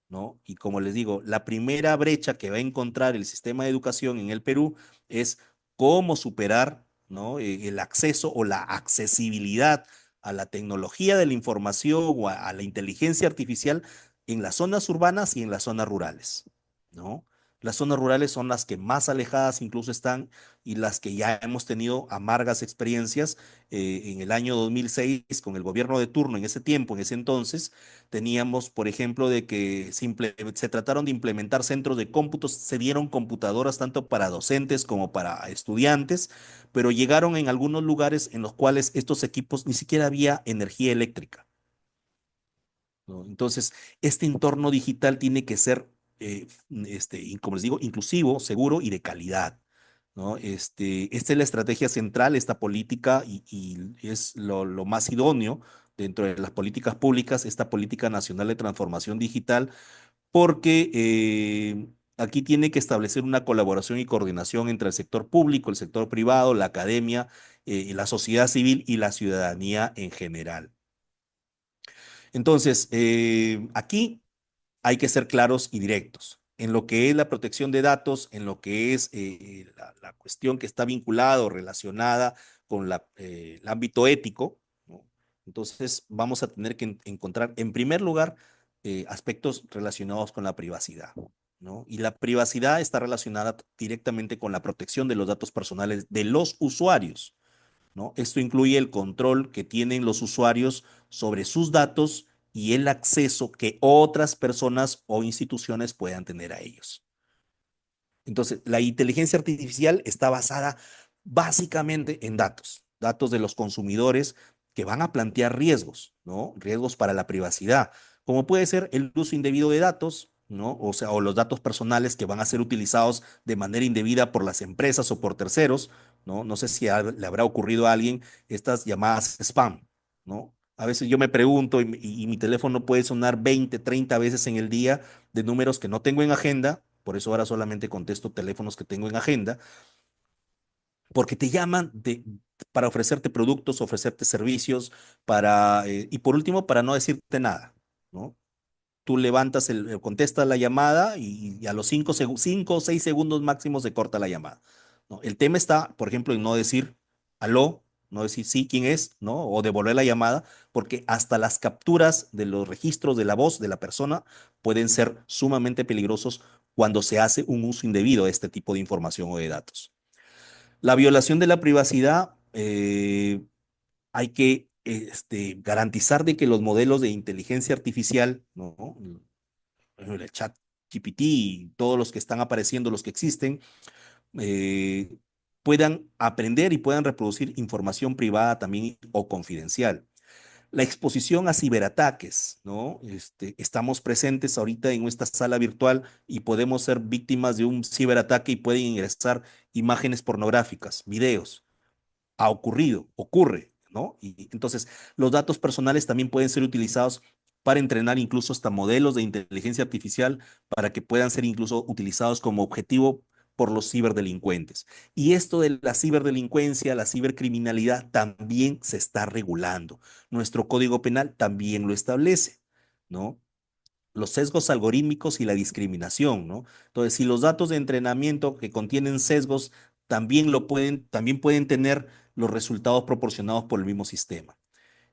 ¿no? Y como les digo, la primera brecha que va a encontrar el sistema de educación en el Perú es cómo superar, ¿no? El acceso o la accesibilidad a la tecnología de la información o a la inteligencia artificial en las zonas urbanas y en las zonas rurales, ¿no? Las zonas rurales son las que más alejadas incluso están y las que ya hemos tenido amargas experiencias en el año 2006 con el gobierno de turno en ese tiempo, en ese entonces, teníamos, por ejemplo, de que se trataron de implementar centros de cómputos, se dieron computadoras tanto para docentes como para estudiantes, pero llegaron en algunos lugares en los cuales estos equipos ni siquiera había energía eléctrica, ¿no? Entonces, este entorno digital tiene que ser, como les digo, inclusivo, seguro y de calidad, ¿no? Esta es la estrategia central, esta política, y es lo más idóneo dentro de las políticas públicas, esta política nacional de transformación digital, porque aquí tiene que establecer una colaboración y coordinación entre el sector público, el sector privado, la academia, la sociedad civil y la ciudadanía en general. Entonces, aquí hay que ser claros y directos en lo que es la protección de datos, en lo que es la cuestión que está vinculada o relacionada con el ámbito ético, ¿no? Entonces, vamos a tener que encontrar, en primer lugar, aspectos relacionados con la privacidad, ¿no? Y la privacidad está relacionada directamente con la protección de los datos personales de los usuarios, ¿no? Esto incluye el control que tienen los usuarios sobre sus datos y el acceso que otras personas o instituciones puedan tener a ellos. Entonces, la inteligencia artificial está basada básicamente en datos, datos de los consumidores que van a plantear riesgos, ¿no? Riesgos para la privacidad, como puede ser el uso indebido de datos, ¿no? O sea, o los datos personales que van a ser utilizados de manera indebida por las empresas o por terceros, ¿no? No sé si le habrá ocurrido a alguien estas llamadas spam, ¿no? A veces yo me pregunto y mi teléfono puede sonar 20, 30 veces en el día de números que no tengo en agenda, por eso ahora solamente contesto teléfonos que tengo en agenda, porque te llaman para ofrecerte productos, ofrecerte servicios, y por último, para no decirte nada, ¿no? Tú levantas, contestas la llamada y a los 5 o 6 segundos máximos se corta la llamada, ¿no? El tema está, por ejemplo, en no decir aló, no decir sí, quién es, ¿no? O devolver la llamada, porque hasta las capturas de los registros de la voz de la persona pueden ser sumamente peligrosos cuando se hace un uso indebido de este tipo de información o de datos. La violación de la privacidad, hay que garantizar de que los modelos de inteligencia artificial, ¿no? El chat GPT y todos los que están apareciendo, los que existen, eh, puedan aprender y puedan reproducir información privada también o confidencial. La exposición a ciberataques, ¿no? Estamos presentes ahorita en esta sala virtual y podemos ser víctimas de un ciberataque y pueden ingresar imágenes pornográficas, videos. Ha ocurrido, ocurre, ¿no? Y entonces los datos personales también pueden ser utilizados para entrenar incluso hasta modelos de inteligencia artificial para que puedan ser incluso utilizados como objetivo por los ciberdelincuentes. Y esto de la ciberdelincuencia, la cibercriminalidad también se está regulando. Nuestro Código Penal también lo establece, ¿no? Los sesgos algorítmicos y la discriminación, ¿no? Entonces, si los datos de entrenamiento que contienen sesgos también pueden tener los resultados proporcionados por el mismo sistema.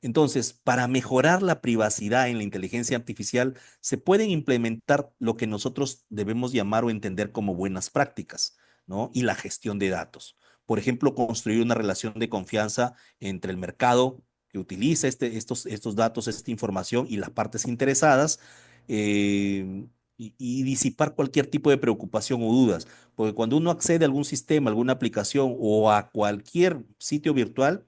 Entonces, para mejorar la privacidad en la inteligencia artificial, se pueden implementar lo que nosotros debemos llamar o entender como buenas prácticas, ¿no? Y la gestión de datos. Por ejemplo, construir una relación de confianza entre el mercado que utiliza estos datos, esta información y las partes interesadas, y disipar cualquier tipo de preocupación o dudas. Porque cuando uno accede a algún sistema, alguna aplicación o a cualquier sitio virtual,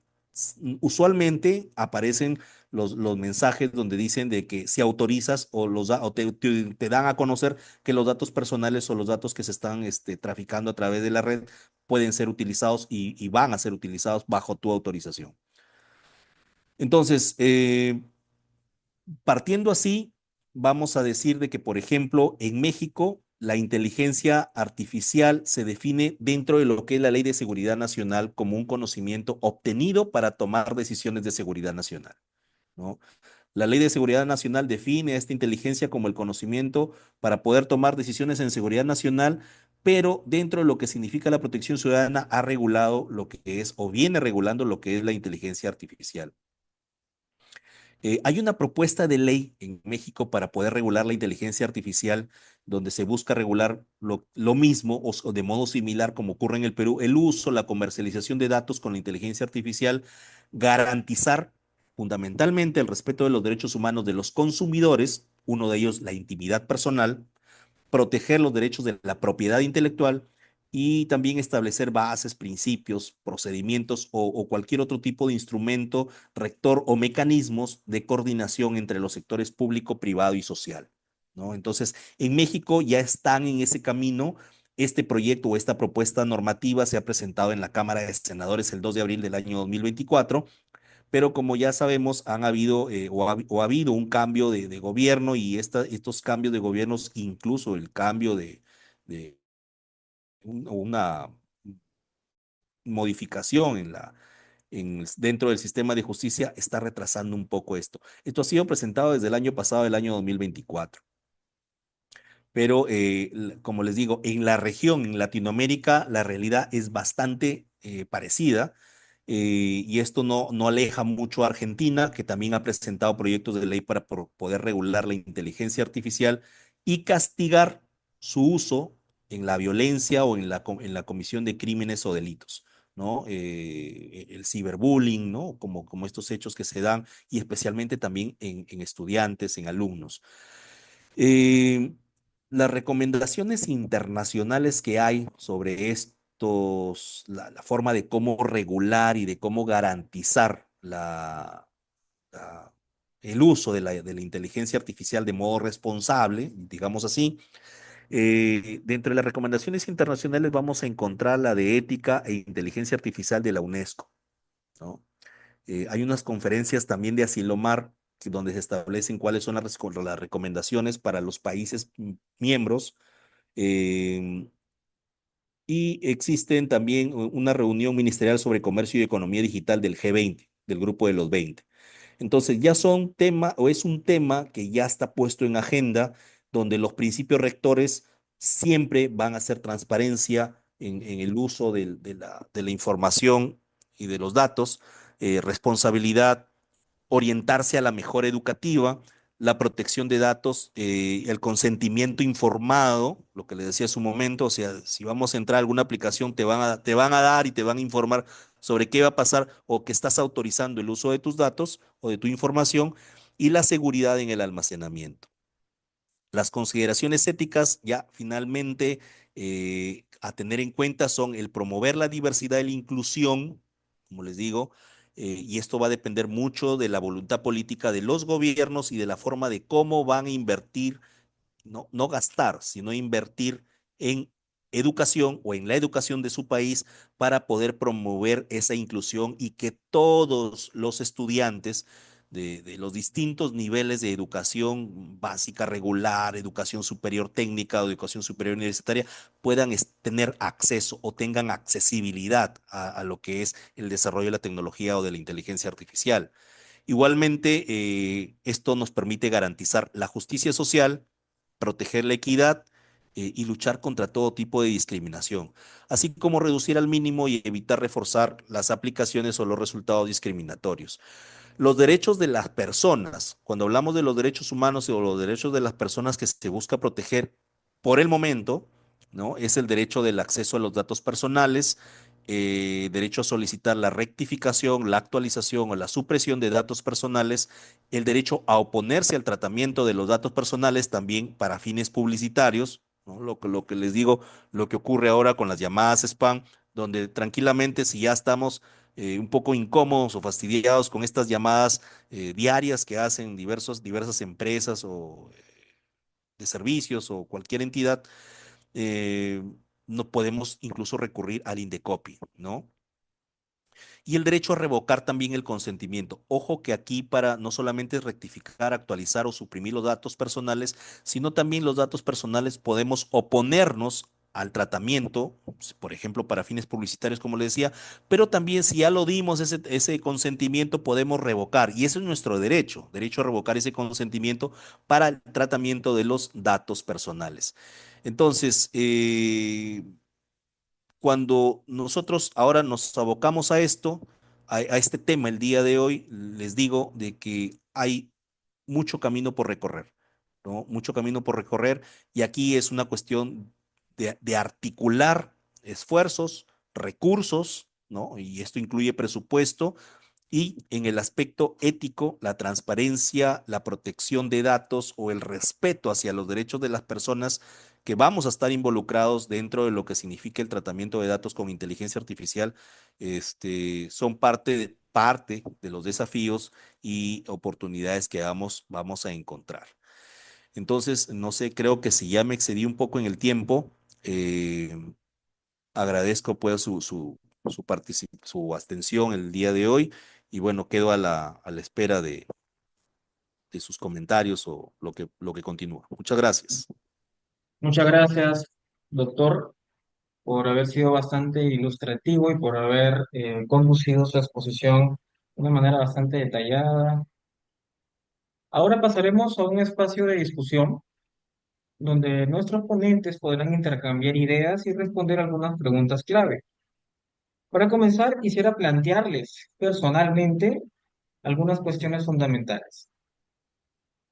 usualmente aparecen los mensajes donde dicen de que si autorizas o te dan a conocer que los datos personales o los datos que se están traficando a través de la red pueden ser utilizados y van a ser utilizados bajo tu autorización. Entonces, partiendo así, vamos a decir de que, por ejemplo, en México, la inteligencia artificial se define dentro de lo que es la Ley de Seguridad Nacional como un conocimiento obtenido para tomar decisiones de seguridad nacional, ¿no? La Ley de Seguridad Nacional define a esta inteligencia como el conocimiento para poder tomar decisiones en seguridad nacional, pero dentro de lo que significa la protección ciudadana ha regulado lo que es o viene regulando lo que es la inteligencia artificial. Hay una propuesta de ley en México para poder regular la inteligencia artificial, donde se busca regular lo mismo o de modo similar como ocurre en el Perú, el uso, la comercialización de datos con la inteligencia artificial, garantizar fundamentalmente el respeto de los derechos humanos de los consumidores, uno de ellos la intimidad personal, proteger los derechos de la propiedad intelectual y también establecer bases, principios, procedimientos o cualquier otro tipo de instrumento rector o mecanismos de coordinación entre los sectores público, privado y social, ¿no? Entonces, en México ya están en ese camino. Este proyecto o esta propuesta normativa se ha presentado en la Cámara de Senadores el 2 de abril del año 2024, pero como ya sabemos, han habido o ha habido un cambio de gobierno y estos cambios de gobiernos, incluso el cambio de una modificación dentro del sistema de justicia, está retrasando un poco esto. Esto ha sido presentado desde el año pasado, el año 2024. Pero como les digo, en la región, en Latinoamérica, la realidad es bastante parecida. Y esto no aleja mucho a Argentina, que también ha presentado proyectos de ley para poder regular la inteligencia artificial y castigar su uso en la violencia o en en la comisión de crímenes o delitos, ¿no? El ciberbullying, ¿no? Como estos hechos que se dan y especialmente también en estudiantes, en alumnos. Eh, las recomendaciones internacionales que hay sobre estos, la forma de cómo regular y de cómo garantizar la- el uso de la inteligencia artificial de modo responsable, digamos así. Dentro de las recomendaciones internacionales vamos a encontrar la de ética e inteligencia artificial de la UNESCO, ¿no? Hay unas conferencias también de Asilomar donde se establecen cuáles son las recomendaciones para los países miembros. em, y existen también una reunión ministerial sobre comercio y economía digital del G20, del grupo de los 20. Entonces ya son tema o es un tema que ya está puesto en agenda donde los principios rectores siempre van a hacer transparencia en el uso de la información y de los datos, responsabilidad, orientarse a la mejora educativa, la protección de datos, el consentimiento informado, lo que le decía hace un momento, o sea, si vamos a entrar a alguna aplicación, te van a dar y te van a informar sobre qué va a pasar o que estás autorizando el uso de tus datos o de tu información y la seguridad en el almacenamiento. Las consideraciones éticas ya finalmente a tener en cuenta son el promover la diversidad y la inclusión, como les digo, y esto va a depender mucho de la voluntad política de los gobiernos y de la forma de cómo van a invertir, no gastar, sino invertir en educación o en la educación de su país para poder promover esa inclusión y que todos los estudiantes de los distintos niveles de educación básica, regular, educación superior técnica o educación superior universitaria puedan tener acceso o tengan accesibilidad a lo que es el desarrollo de la tecnología o de la inteligencia artificial. Igualmente, esto nos permite garantizar la justicia social, proteger la equidad y luchar contra todo tipo de discriminación, así como reducir al mínimo y evitar reforzar las aplicaciones o los resultados discriminatorios. Los derechos de las personas, cuando hablamos de los derechos humanos o los derechos de las personas que se busca proteger por el momento, ¿no? Es el derecho del acceso a los datos personales, derecho a solicitar la rectificación, la actualización o la supresión de datos personales, el derecho a oponerse al tratamiento de los datos personales también para fines publicitarios, ¿no? Lo que les digo, lo que ocurre ahora con las llamadas spam, donde tranquilamente si ya estamos un poco incómodos o fastidiados con estas llamadas diarias que hacen diversas empresas o de servicios o cualquier entidad, eh, no podemos incluso recurrir al Indecopi, ¿no? Y el derecho a revocar también el consentimiento. Ojo que aquí para no solamente rectificar, actualizar o suprimir los datos personales, sino también los datos personales podemos oponernos al tratamiento, por ejemplo, para fines publicitarios, como le decía, pero también si ya lo dimos ese consentimiento, podemos revocar. Y ese es nuestro derecho, derecho a revocar ese consentimiento para el tratamiento de los datos personales. Entonces, cuando nosotros ahora nos abocamos a esto, a este tema el día de hoy, les digo de que hay mucho camino por recorrer, ¿no? Mucho camino por recorrer y aquí es una cuestión de articular esfuerzos, recursos, ¿no? Y esto incluye presupuesto y en el aspecto ético, la transparencia, la protección de datos o el respeto hacia los derechos de las personas que vamos a estar involucrados dentro de lo que significa el tratamiento de datos con inteligencia artificial, son parte de los desafíos y oportunidades que vamos a encontrar. Entonces, no sé, creo que si ya me excedí un poco en el tiempo, eh, agradezco pues su atención el día de hoy y bueno, quedo a a la espera de sus comentarios o lo que continúa. Muchas gracias. Muchas gracias, doctor, por haber sido bastante ilustrativo y por haber conducido su exposición de una manera bastante detallada. Ahora pasaremos a un espacio de discusión donde nuestros ponentes podrán intercambiar ideas y responder algunas preguntas clave. Para comenzar, quisiera plantearles personalmente algunas cuestiones fundamentales.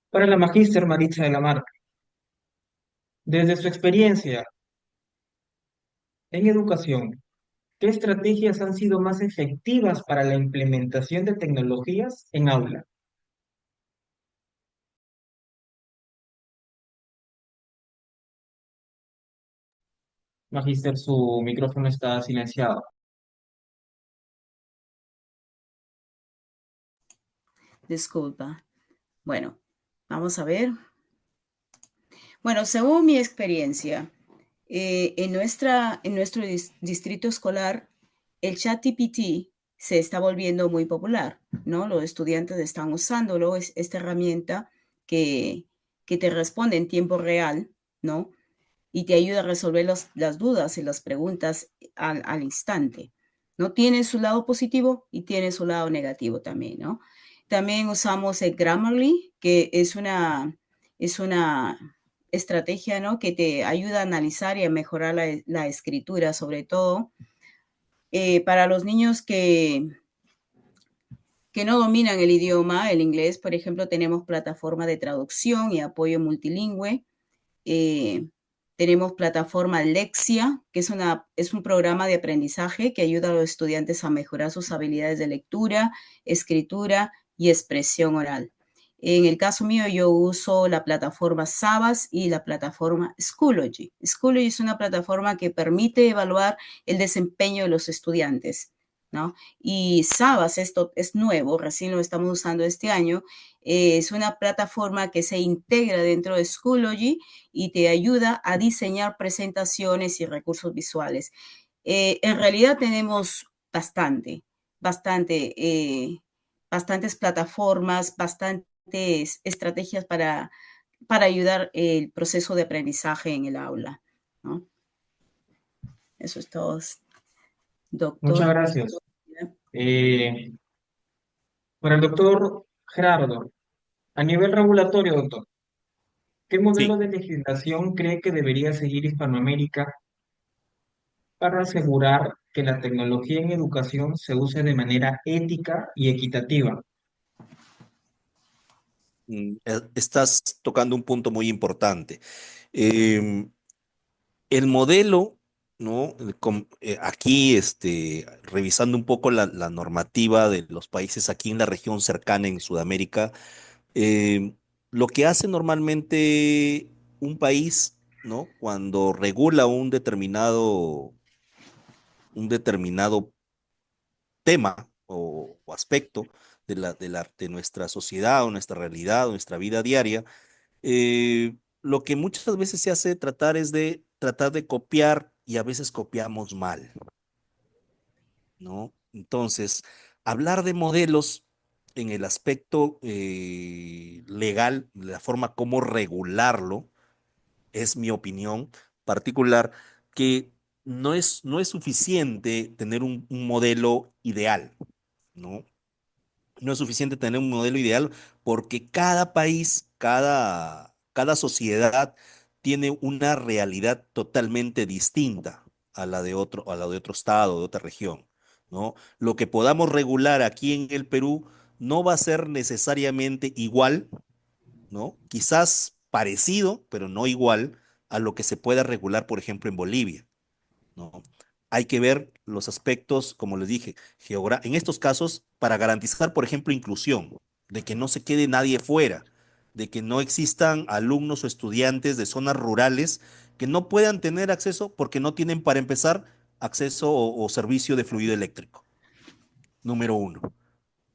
Para la magíster Maritza de la Mar, Desde su experiencia en educación, ¿qué estrategias han sido más efectivas para la implementación de tecnologías en aula? Magíster, su micrófono está silenciado. Disculpa. Bueno, vamos a ver. Bueno, según mi experiencia, en nuestro distrito escolar, el ChatGPT se está volviendo muy popular, ¿no? Los estudiantes están usándolo, es esta herramienta que, que te responde en tiempo real, ¿no? Y te ayuda a resolver las dudas y las preguntas al instante, ¿no? Tiene su lado positivo y tiene su lado negativo también, ¿no? También usamos el Grammarly, que es una estrategia, ¿no? Que te ayuda a analizar y a mejorar la escritura, sobre todo para los niños que no dominan el idioma, el inglés, por ejemplo, tenemos plataforma de traducción y apoyo multilingüe. Eh, tenemos plataforma Lexia, que es un programa de aprendizaje que ayuda a los estudiantes a mejorar sus habilidades de lectura, escritura y expresión oral. En el caso mío, yo uso la plataforma Savas y la plataforma Schoology. Schoology es una plataforma que permite evaluar el desempeño de los estudiantes, ¿no? Y Savas, esto es nuevo, recién lo estamos usando este año, es una plataforma que se integra dentro de Schoology y te ayuda a diseñar presentaciones y recursos visuales. En realidad tenemos bastante, bastantes plataformas, bastantes estrategias para ayudar el proceso de aprendizaje en el aula, ¿no? Eso es todo, Muchas doctor. gracias. Eh, para el doctor Gerardo, a nivel regulatorio, doctor, ¿qué modelo Sí. de legislación cree que debería seguir Hispanoamérica para asegurar que la tecnología en educación se use de manera ética y equitativa? Estás tocando un punto muy importante. Em, el modelo, ¿no? Aquí, revisando un poco la normativa de los países aquí en la región cercana en Sudamérica, em, lo que hace normalmente un país, ¿no? Cuando regula un determinado tema o aspecto de nuestra sociedad o nuestra realidad o nuestra vida diaria, lo que muchas veces se hace tratar de copiar y a veces copiamos mal, ¿no? Entonces, hablar de modelos en el aspecto legal, la forma como regularlo, es mi opinión particular, que no es suficiente tener un modelo ideal, ¿no? No es suficiente tener un modelo ideal porque cada país, cada sociedad tiene una realidad totalmente distinta a la de otro estado, de otra región, ¿no? Lo que podamos regular aquí en el Perú no va a ser necesariamente igual, ¿no? Quizás parecido, pero no igual a lo que se pueda regular, por ejemplo, en Bolivia, ¿no? Hay que ver los aspectos, como les dije, en estos casos, para garantizar, por ejemplo, inclusión, de que no se quede nadie fuera, de que no existan alumnos o estudiantes de zonas rurales que no puedan tener acceso porque no tienen, para empezar, acceso o servicio de fluido eléctrico, número uno.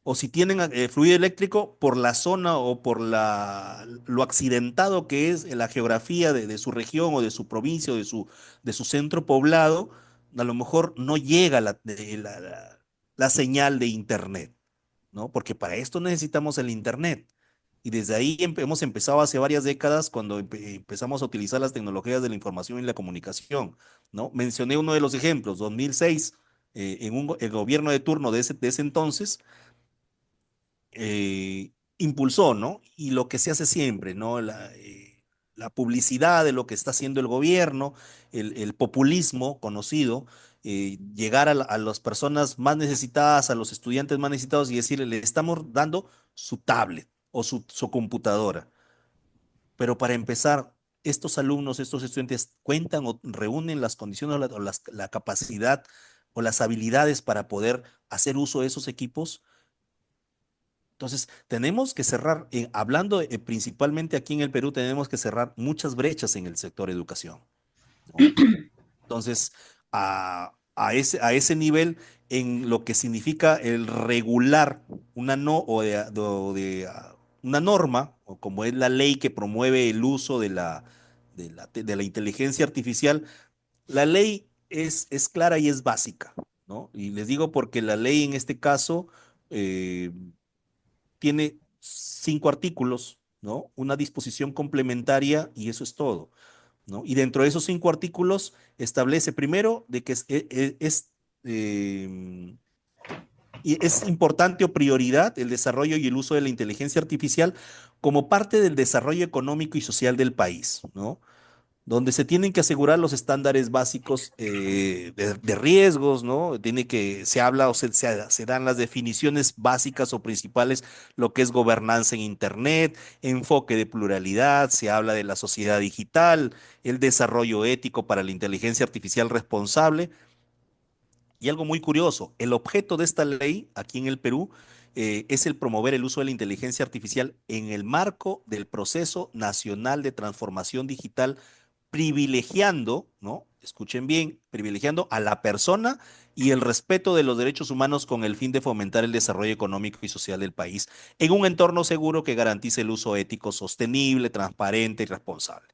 O si tienen fluido eléctrico por la zona o por lo accidentado que es la geografía de su región o de su provincia o de su centro poblado, a lo mejor no llega la señal de internet, ¿no? Porque para esto necesitamos el internet. Y desde ahí hemos empezado hace varias décadas cuando empezamos a utilizar las tecnologías de la información y la comunicación, ¿no? Mencioné uno de los ejemplos, 2006, el gobierno de turno de ese entonces impulsó, ¿no? Y lo que se hace siempre, ¿no? La publicidad de lo que está haciendo el gobierno, el populismo conocido, llegar a las personas más necesitadas, a los estudiantes más necesitados y decirle, le estamos dando su tablet o su computadora. Pero para empezar, estos alumnos, estos estudiantes cuentan o reúnen las condiciones la capacidad o las habilidades para poder hacer uso de esos equipos. Entonces, tenemos que cerrar, hablando principalmente aquí en el Perú, tenemos que cerrar muchas brechas en el sector educación, ¿no? Entonces, a ese nivel, en lo que significa el regular una, no, una norma, o como es la ley que promueve el uso de la inteligencia artificial, la ley es clara y es básica, ¿no? Y les digo porque la ley en este caso tiene 5 artículos, ¿no? Una disposición complementaria y eso es todo, ¿no? Y dentro de esos 5 artículos establece primero de que eh, es importante o prioridad el desarrollo y el uso de la inteligencia artificial como parte del desarrollo económico y social del país, ¿no? Donde se tienen que asegurar los estándares básicos de riesgos, ¿no? Se habla o se dan las definiciones básicas o principales, lo que es gobernanza en Internet, enfoque de pluralidad, se habla de la sociedad digital, el desarrollo ético para la inteligencia artificial responsable. Y algo muy curioso, el objeto de esta ley aquí en el Perú es el promover el uso de la inteligencia artificial en el marco del proceso nacional de transformación digital privilegiando, ¿no? Escuchen bien, privilegiando a la persona y el respeto de los derechos humanos con el fin de fomentar el desarrollo económico y social del país en un entorno seguro que garantice el uso ético sostenible, transparente y responsable.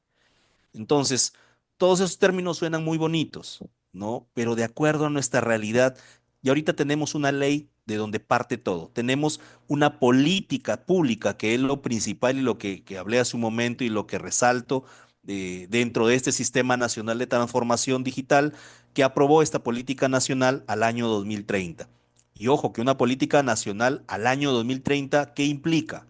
Entonces, todos esos términos suenan muy bonitos, ¿no? Pero de acuerdo a nuestra realidad, y ahorita tenemos una ley de donde parte todo. Tenemos una política pública, que es lo principal y lo que hablé hace un momento y lo que resalto dentro de este Sistema Nacional de Transformación Digital, que aprobó esta política nacional al año 2030. Y ojo, que una política nacional al año 2030, ¿qué implica?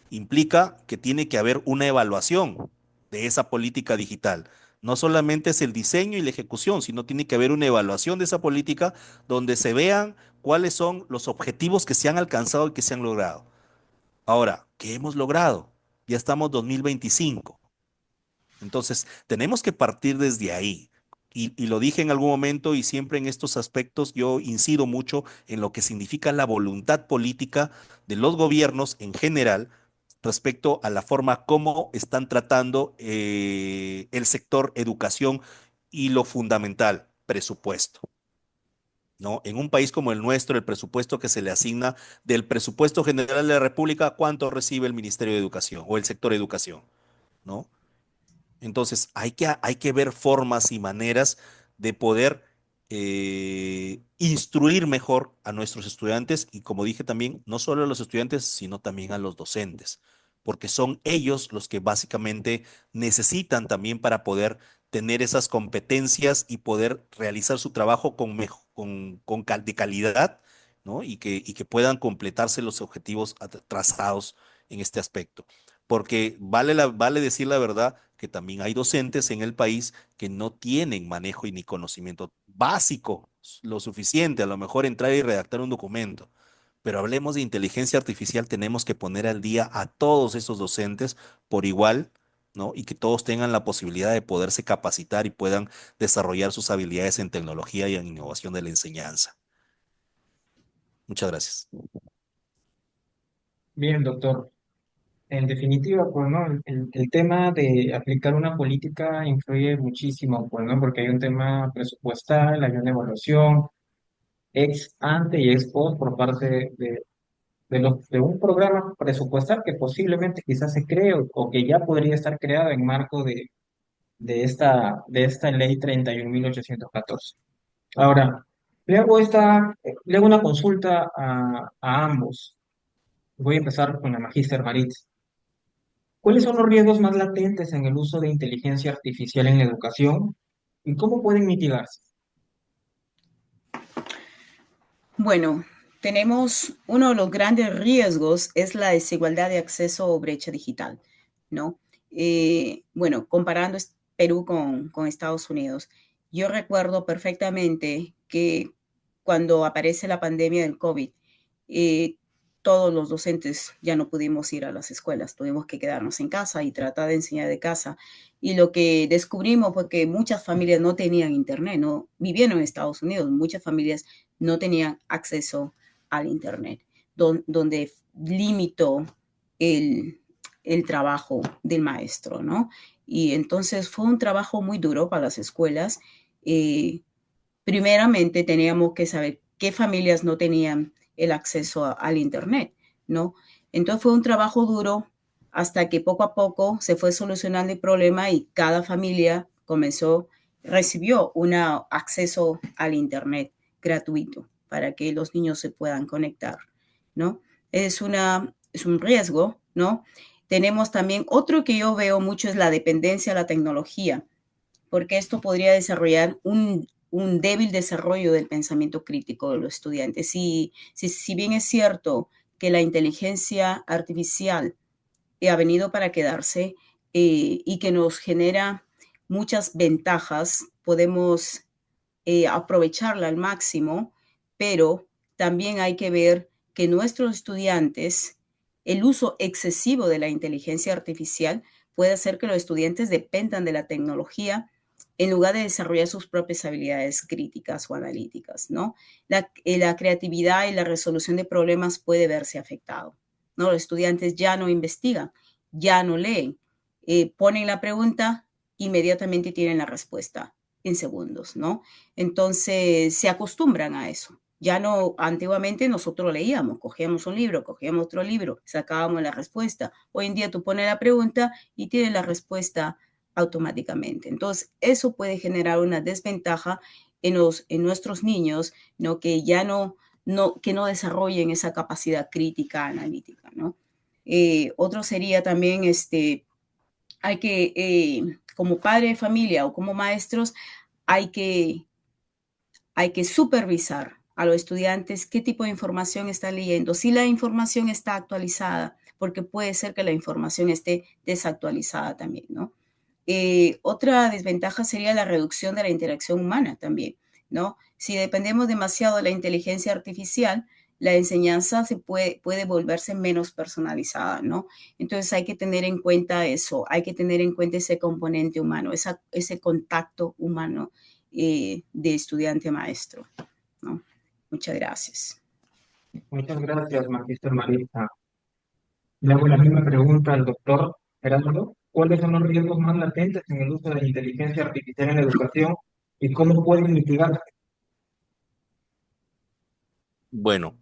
Implica que tiene que haber una evaluación de esa política digital. No solamente es el diseño y la ejecución, sino tiene que haber una evaluación de esa política donde se vean cuáles son los objetivos que se han alcanzado y que se han logrado. Ahora, ¿qué hemos logrado? Ya estamos 2025. Entonces, tenemos que partir desde ahí. Y lo dije en algún momento y siempre en estos aspectos yo incido mucho en lo que significa la voluntad política de los gobiernos en general respecto a la forma como están tratando el sector educación y lo fundamental, presupuesto, ¿no? En un país como el nuestro, el presupuesto que se le asigna del presupuesto general de la República, ¿cuánto recibe el Ministerio de Educación o el sector educación, ¿no? Entonces, hay que ver formas y maneras de poder instruir mejor a nuestros estudiantes y, como dije también, no solo a los estudiantes, sino también a los docentes, porque son ellos los que básicamente necesitan también para poder tener esas competencias y poder realizar su trabajo de calidad, ¿no? Y que puedan completarse los objetivos trazados en este aspecto porque vale decir la verdad que también hay docentes en el país que no tienen manejo y ni conocimiento básico lo suficiente, a lo mejor entrar y redactar un documento. Pero hablemos de inteligencia artificial, tenemos que poner al día a todos esos docentes por igual, ¿no? Y que todos tengan la posibilidad de poderse capacitar y puedan desarrollar sus habilidades en tecnología y en innovación de la enseñanza. Muchas gracias. Bien, doctor. En definitiva, pues, ¿no? El tema de aplicar una política influye muchísimo, pues, ¿no? Porque hay un tema presupuestal, hay una evaluación ex ante y ex post por parte de un programa presupuestal que posiblemente quizás se cree o que ya podría estar creado en marco de esta ley 31.814. Ahora, le hago una consulta a ambos. Voy a empezar con la Magíster Marit. ¿Cuáles son los riesgos más latentes en el uso de inteligencia artificial en la educación y cómo pueden mitigarse? Bueno, tenemos uno de los grandes riesgos es la desigualdad de acceso o brecha digital, ¿no? Bueno, comparando Perú con Estados Unidos, yo recuerdo perfectamente que cuando aparece la pandemia del COVID, todos los docentes ya no pudimos ir a las escuelas, tuvimos que quedarnos en casa y tratar de enseñar de casa. Y lo que descubrimos fue que muchas familias no tenían internet, no vivían en Estados Unidos, muchas familias no tenían acceso al internet, donde limitó el trabajo del maestro, ¿no? Y entonces fue un trabajo muy duro para las escuelas. Primeramente teníamos que saber qué familias no tenían el acceso al internet, ¿no? Entonces fue un trabajo duro hasta que poco a poco se fue solucionando el problema y cada familia recibió un acceso al internet gratuito para que los niños se puedan conectar, ¿no? Es un riesgo, ¿no? Tenemos también otro que yo veo mucho es la dependencia a la tecnología, porque esto podría desarrollar un débil desarrollo del pensamiento crítico de los estudiantes. Si bien es cierto que la inteligencia artificial ha venido para quedarse y que nos genera muchas ventajas, podemos aprovecharla al máximo, pero también hay que ver que nuestros estudiantes, el uso excesivo de la inteligencia artificial puede hacer que los estudiantes dependan de la tecnología en lugar de desarrollar sus propias habilidades críticas o analíticas, ¿no? La creatividad y la resolución de problemas puede verse afectado, ¿no? Los estudiantes ya no investigan, ya no leen, ponen la pregunta, inmediatamente tienen la respuesta en segundos, ¿no? Entonces se acostumbran a eso. Ya no, antiguamente nosotros leíamos, cogíamos un libro, cogíamos otro libro, sacábamos la respuesta. Hoy en día tú pones la pregunta y tienes la respuesta automáticamente. Entonces, eso puede generar una desventaja en nuestros niños, ¿no? Que ya que no desarrollen esa capacidad crítica analítica, ¿no? Otro sería también, hay que, como padre de familia o como maestros, hay que, hay que supervisar a los estudiantes qué tipo de información están leyendo, si la información está actualizada, porque puede ser que la información esté desactualizada también, ¿no? Otra desventaja sería la reducción de la interacción humana también, ¿no? Si dependemos demasiado de la inteligencia artificial, la enseñanza puede volverse menos personalizada, ¿no? Entonces hay que tener en cuenta eso, hay que tener en cuenta ese componente humano, ese contacto humano de estudiante-maestro, ¿no? Muchas gracias. Muchas gracias, Magíster Marisa. Le hago la misma pregunta al doctor Gerardo. ¿Cuáles son los riesgos más latentes en el uso de la inteligencia artificial en la educación y cómo pueden mitigarse? Bueno,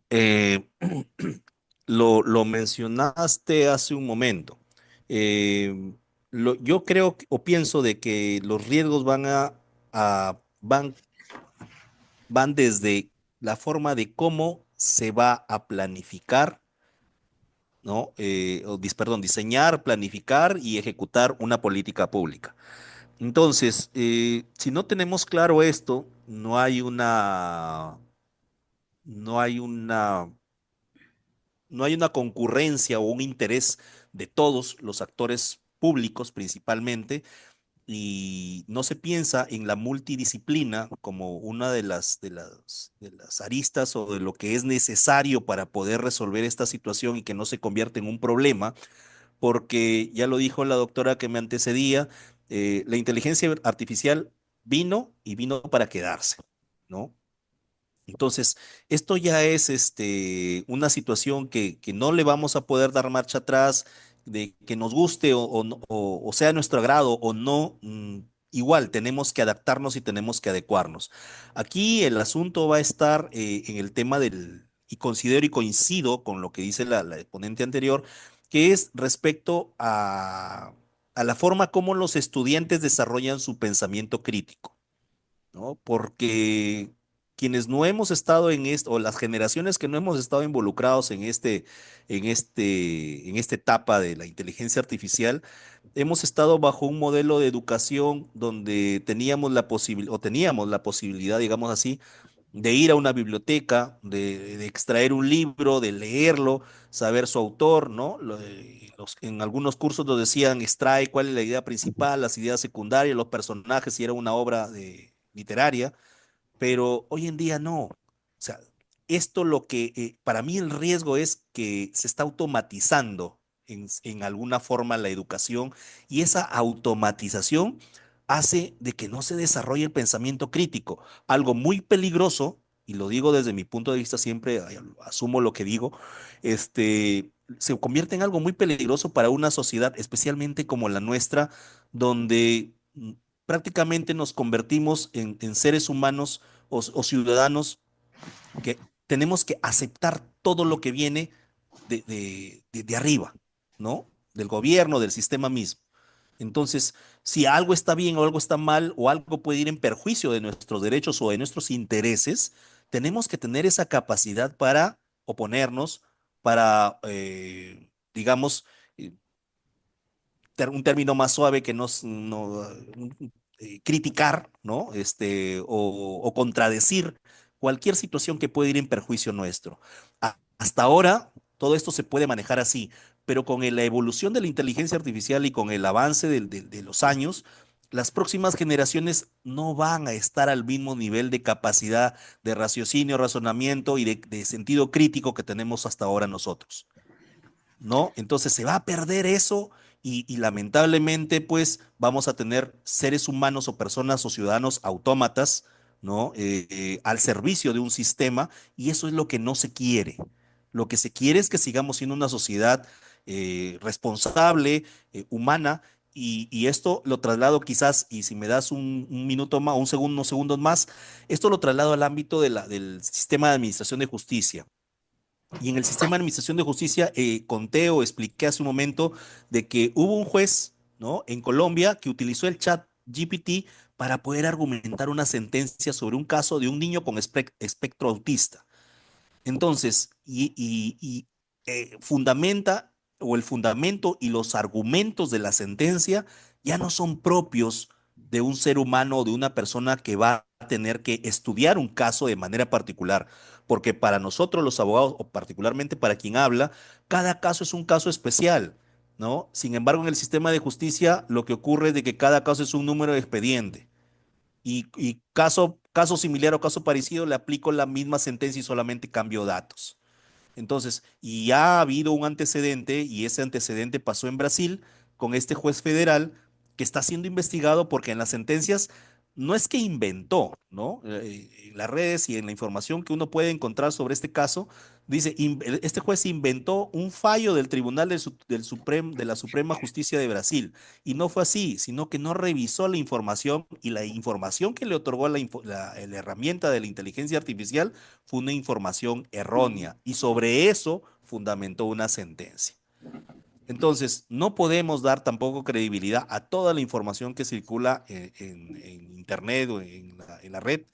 lo mencionaste hace un momento. Eh, yo creo o pienso de que los riesgos van desde la forma de cómo se va a planificar, ¿no? Perdón, diseñar, planificar y ejecutar una política pública. Entonces, si no tenemos claro esto, no hay una no hay una concurrencia o un interés de todos los actores públicos principalmente, y no se piensa en la multidisciplina como una de las aristas o de lo que es necesario para poder resolver esta situación y que no se convierta en un problema, porque ya lo dijo la doctora que me antecedía, la inteligencia artificial vino y vino para quedarse, ¿no? Entonces, esto ya es una situación que no le vamos a poder dar marcha atrás, de que nos guste o sea nuestro agrado o no. Igual tenemos que adaptarnos y tenemos que adecuarnos. Aquí el asunto va a estar en el tema y considero y coincido con lo que dice la ponente anterior, que es respecto a la forma como los estudiantes desarrollan su pensamiento crítico, ¿no? Porque quienes no hemos estado en esto, o las generaciones que no hemos estado involucrados en esta etapa de la inteligencia artificial, hemos estado bajo un modelo de educación donde teníamos la posibilidad, digamos así, de ir a una biblioteca, de extraer un libro, de leerlo, saber su autor, ¿no? En algunos cursos nos decían, extrae cuál es la idea principal, las ideas secundarias, los personajes, si era una obra literaria, pero hoy en día no. O sea, esto lo que, para mí el riesgo es que se está automatizando en alguna forma la educación y esa automatización hace de que no se desarrolle el pensamiento crítico, algo muy peligroso, y lo digo desde mi punto de vista siempre, asumo lo que digo, se convierte en algo muy peligroso para una sociedad, especialmente como la nuestra, donde prácticamente nos convertimos en seres humanos o ciudadanos que tenemos que aceptar todo lo que viene de arriba, ¿no? Del gobierno, del sistema mismo. Entonces, si algo está bien o algo está mal o algo puede ir en perjuicio de nuestros derechos o de nuestros intereses, tenemos que tener esa capacidad para oponernos, para, digamos, eh, un término más suave que nos, no, criticar, ¿no? O contradecir cualquier situación que pueda ir en perjuicio nuestro. Hasta ahora, todo esto se puede manejar así, pero con la evolución de la inteligencia artificial y con el avance de los años, las próximas generaciones no van a estar al mismo nivel de capacidad de raciocinio, razonamiento y de sentido crítico que tenemos hasta ahora nosotros. ¿No? Entonces se va a perder eso y lamentablemente pues vamos a tener seres humanos o personas o ciudadanos autómatas, ¿no? Al servicio de un sistema y eso es lo que no se quiere. Lo que se quiere es que sigamos siendo una sociedad responsable, humana. Y esto lo traslado quizás, y si me das un minuto más, unos segundos más, esto lo traslado al ámbito del sistema de administración de justicia. Y en el sistema de administración de justicia conté o expliqué hace un momento de que hubo un juez, ¿no? En Colombia que utilizó el chat GPT para poder argumentar una sentencia sobre un caso de un niño con espectro autista. Entonces, fundamenta o el fundamento y los argumentos de la sentencia ya no son propios de un ser humano o de una persona que va a tener que estudiar un caso de manera particular, porque para nosotros los abogados, o particularmente para quien habla, cada caso es un caso especial, ¿no? Sin embargo, en el sistema de justicia lo que ocurre es de que cada caso es un número de expediente y caso similar o caso parecido le aplico la misma sentencia y solamente cambio datos. Entonces, y ya ha habido un antecedente, y ese antecedente pasó en Brasil con este juez federal que está siendo investigado porque en las sentencias no es que inventó, ¿no? En las redes y en la información que uno puede encontrar sobre este caso, dice, este juez inventó un fallo del Tribunal de la Suprema Justicia de Brasil. Y no fue así, sino que no revisó la información y la información que le otorgó la herramienta de la inteligencia artificial fue una información errónea y sobre eso fundamentó una sentencia. Entonces, no podemos dar tampoco credibilidad a toda la información que circula en Internet o en la red,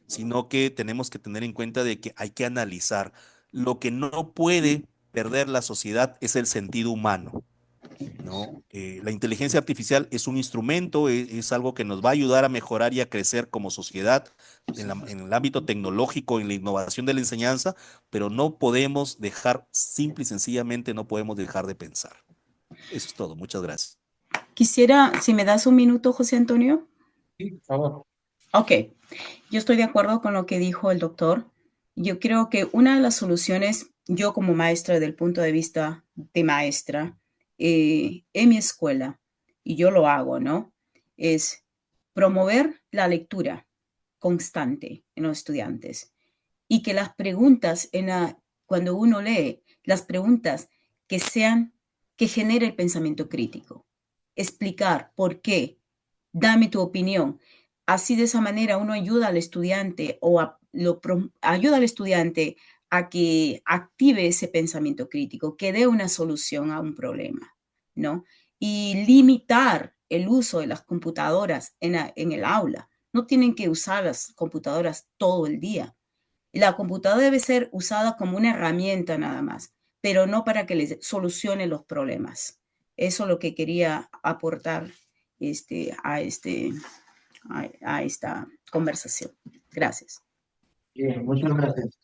sino que tenemos que tener en cuenta de que hay que analizar. Lo que no puede perder la sociedad es el sentido humano. ¿No? La inteligencia artificial es un instrumento, es algo que nos va a ayudar a mejorar y a crecer como sociedad en el ámbito tecnológico, en la innovación de la enseñanza, pero no podemos dejar, simple y sencillamente, no podemos dejar de pensar. Eso es todo. Muchas gracias. Quisiera, si me das un minuto, José Antonio. Sí, por favor. Ok, yo estoy de acuerdo con lo que dijo el doctor. Yo creo que una de las soluciones, yo como maestra, desde el punto de vista de maestra, en mi escuela, y yo lo hago, ¿no? Es promover la lectura constante en los estudiantes y que las preguntas, cuando uno lee, las preguntas que sean, que genere el pensamiento crítico. Explicar por qué, dame tu opinión. Así de esa manera uno ayuda al estudiante ayuda al estudiante a que active ese pensamiento crítico, que dé una solución a un problema, ¿no? Y limitar el uso de las computadoras en el aula. No tienen que usar las computadoras todo el día. La computadora debe ser usada como una herramienta nada más, pero no para que les solucione los problemas. Eso es lo que quería aportar a esta conversación. Gracias. Bien, muchas gracias.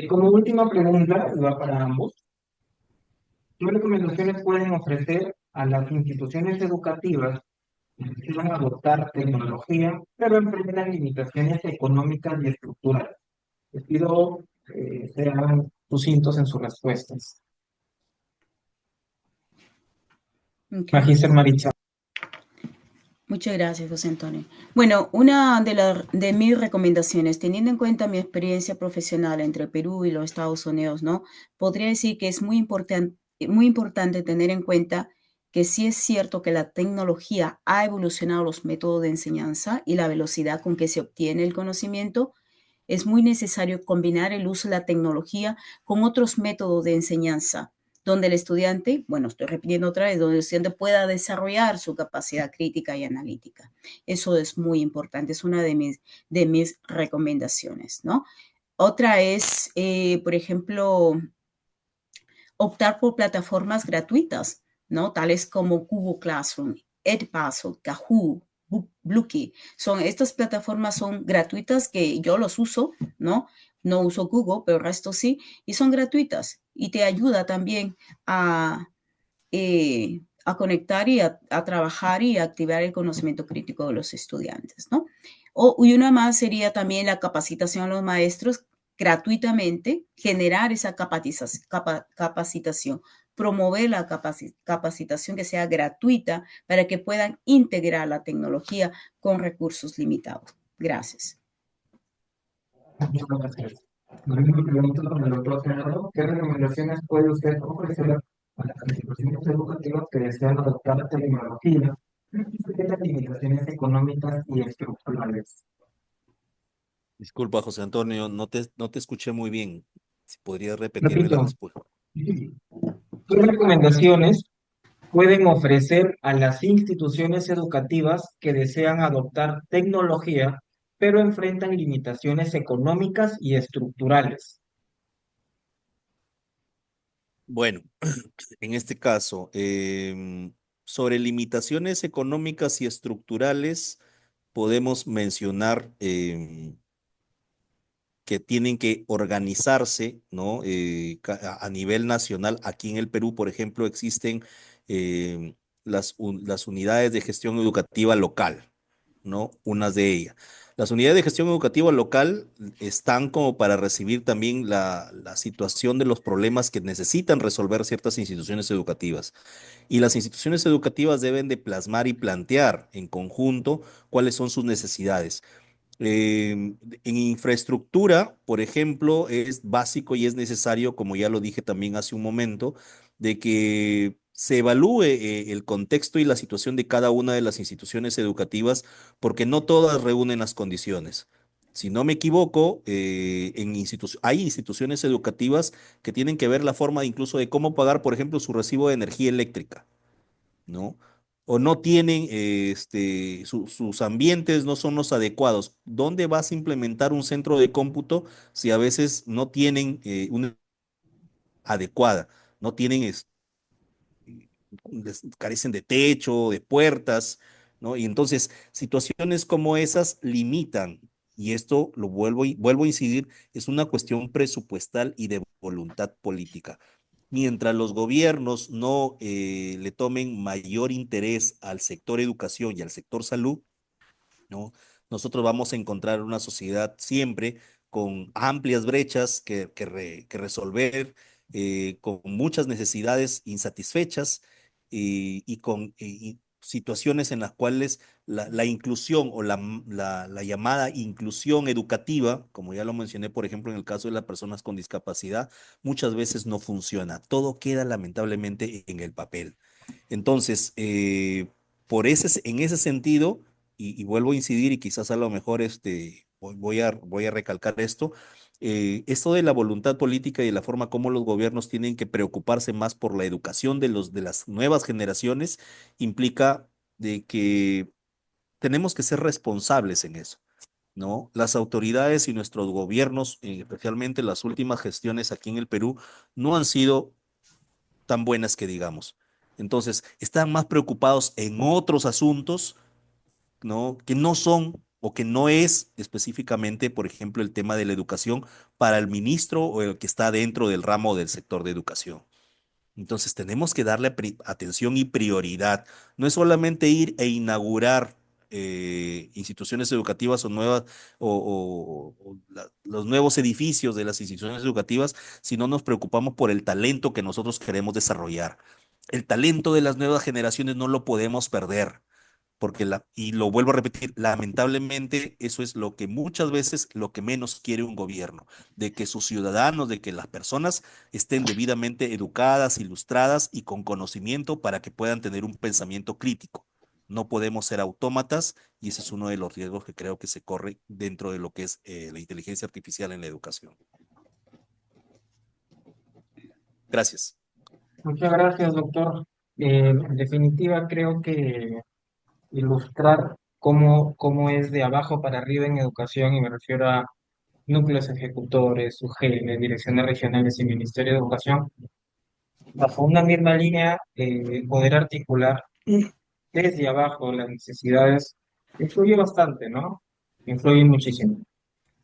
Como última pregunta, y va para ambos, ¿qué recomendaciones pueden ofrecer a las instituciones educativas que quieran adoptar tecnología, pero enfrentan limitaciones económicas y estructurales? Les pido sean sucintos en sus respuestas. Ok. Magíster Maricha. Muchas gracias, José Antonio. Bueno, una de mis recomendaciones, teniendo en cuenta mi experiencia profesional entre Perú y los Estados Unidos, ¿no? Podría decir que es muy importante tener en cuenta que sí es cierto que la tecnología ha evolucionado los métodos de enseñanza y la velocidad con que se obtiene el conocimiento. Es muy necesario combinar el uso de la tecnología con otros métodos de enseñanza, donde el estudiante, bueno, estoy repitiendo otra vez, donde el estudiante pueda desarrollar su capacidad crítica y analítica. Eso es muy importante, es una de mis recomendaciones, ¿no? Otra es, por ejemplo, optar por plataformas gratuitas, ¿no? Tales como Google Classroom, Edpuzzle, Kahoot, Blueky. Estas plataformas son gratuitas que yo los uso, ¿no? No uso Google, pero el resto sí, y son gratuitas y te ayuda también a conectar y a trabajar y a activar el conocimiento crítico de los estudiantes, ¿no? Y una más sería también la capacitación a los maestros gratuitamente, generar esa capacitación, promover la capacitación que sea gratuita para que puedan integrar la tecnología con recursos limitados. Gracias. Muchas gracias. Lo mismo pregunto con el doctor Gerardo, ¿qué recomendaciones puede usted ofrecer a las instituciones educativas que desean adoptar la tecnología y las limitaciones económicas y estructurales? Disculpa, José Antonio, no te escuché muy bien. Si podrías repetirme la Repito, respuesta. ¿qué recomendaciones pueden ofrecer a las instituciones educativas que desean adoptar tecnología, pero enfrentan limitaciones económicas y estructurales? Bueno, en este caso, sobre limitaciones económicas y estructurales, podemos mencionar que tienen que organizarse, ¿no? A nivel nacional, aquí en el Perú, por ejemplo, existen las unidades de gestión educativa local, ¿no? Unas de ellas. Las unidades de gestión educativa local están como para recibir también la situación de los problemas que necesitan resolver ciertas instituciones educativas. Y las instituciones educativas deben de plasmar y plantear en conjunto cuáles son sus necesidades. En infraestructura, por ejemplo, es básico y es necesario, como ya lo dije también hace un momento, de que se evalúe el contexto y la situación de cada una de las instituciones educativas, porque no todas reúnen las condiciones. Si no me equivoco, hay instituciones educativas que tienen que ver la forma incluso de cómo pagar, por ejemplo, su recibo de energía eléctrica, ¿no? O no tienen, sus ambientes no son los adecuados. ¿Dónde vas a implementar un centro de cómputo si a veces no tienen una adecuada? No tienen, carecen de techo, de puertas, ¿no? Y entonces situaciones como esas limitan, y esto lo vuelvo a incidir, es una cuestión presupuestal y de voluntad política. Mientras los gobiernos no le tomen mayor interés al sector educación y al sector salud, ¿no? Nosotros vamos a encontrar una sociedad siempre con amplias brechas que resolver, con muchas necesidades insatisfechas y con situaciones en las cuales la inclusión o la llamada inclusión educativa, como ya lo mencioné, por ejemplo, en el caso de las personas con discapacidad, muchas veces no funciona. Todo queda lamentablemente en el papel. Entonces, en ese sentido, y vuelvo a incidir y quizás a lo mejor voy a recalcar esto, esto de la voluntad política y de la forma como los gobiernos tienen que preocuparse más por la educación de las nuevas generaciones implica de que tenemos que ser responsables en eso, ¿no? Las autoridades y nuestros gobiernos, especialmente las últimas gestiones aquí en el Perú, no han sido tan buenas que digamos. Entonces, están más preocupados en otros asuntos, ¿no? Que no son o que no es específicamente, por ejemplo, el tema de la educación para el ministro o el que está dentro del ramo del sector de educación. Entonces, tenemos que darle atención y prioridad. No es solamente ir e inaugurar instituciones educativas o nuevas los nuevos edificios de las instituciones educativas, sino nos preocupamos por el talento que nosotros queremos desarrollar. El talento de las nuevas generaciones no lo podemos perder. Porque y lo vuelvo a repetir, lamentablemente eso es lo que muchas veces lo que menos quiere un gobierno, de que sus ciudadanos, de que las personas estén debidamente educadas, ilustradas y con conocimiento para que puedan tener un pensamiento crítico. No podemos ser autómatas y ese es uno de los riesgos que creo que se corre dentro de lo que es la inteligencia artificial en la educación. Gracias. Muchas gracias, doctor. En definitiva, creo que ilustrar cómo es de abajo para arriba en educación, y me refiero a núcleos ejecutores, UGEL, direcciones regionales y Ministerio de Educación, bajo una misma línea, poder articular desde abajo las necesidades, influye bastante, ¿no? Influye muchísimo.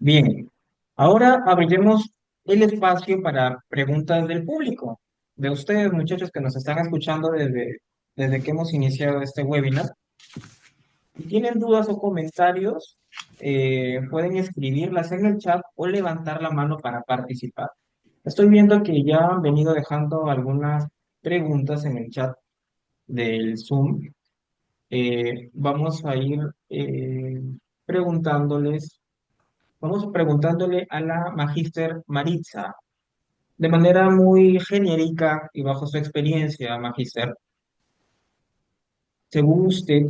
Bien, ahora abriremos el espacio para preguntas del público, de ustedes, muchachos que nos están escuchando desde que hemos iniciado este webinar. Si tienen dudas o comentarios, pueden escribirlas en el chat o levantar la mano para participar. Estoy viendo que ya han venido dejando algunas preguntas en el chat del Zoom. Vamos a ir preguntándoles, vamos preguntándole a la Magíster Maritza, de manera muy genérica y bajo su experiencia, Magíster. Según usted,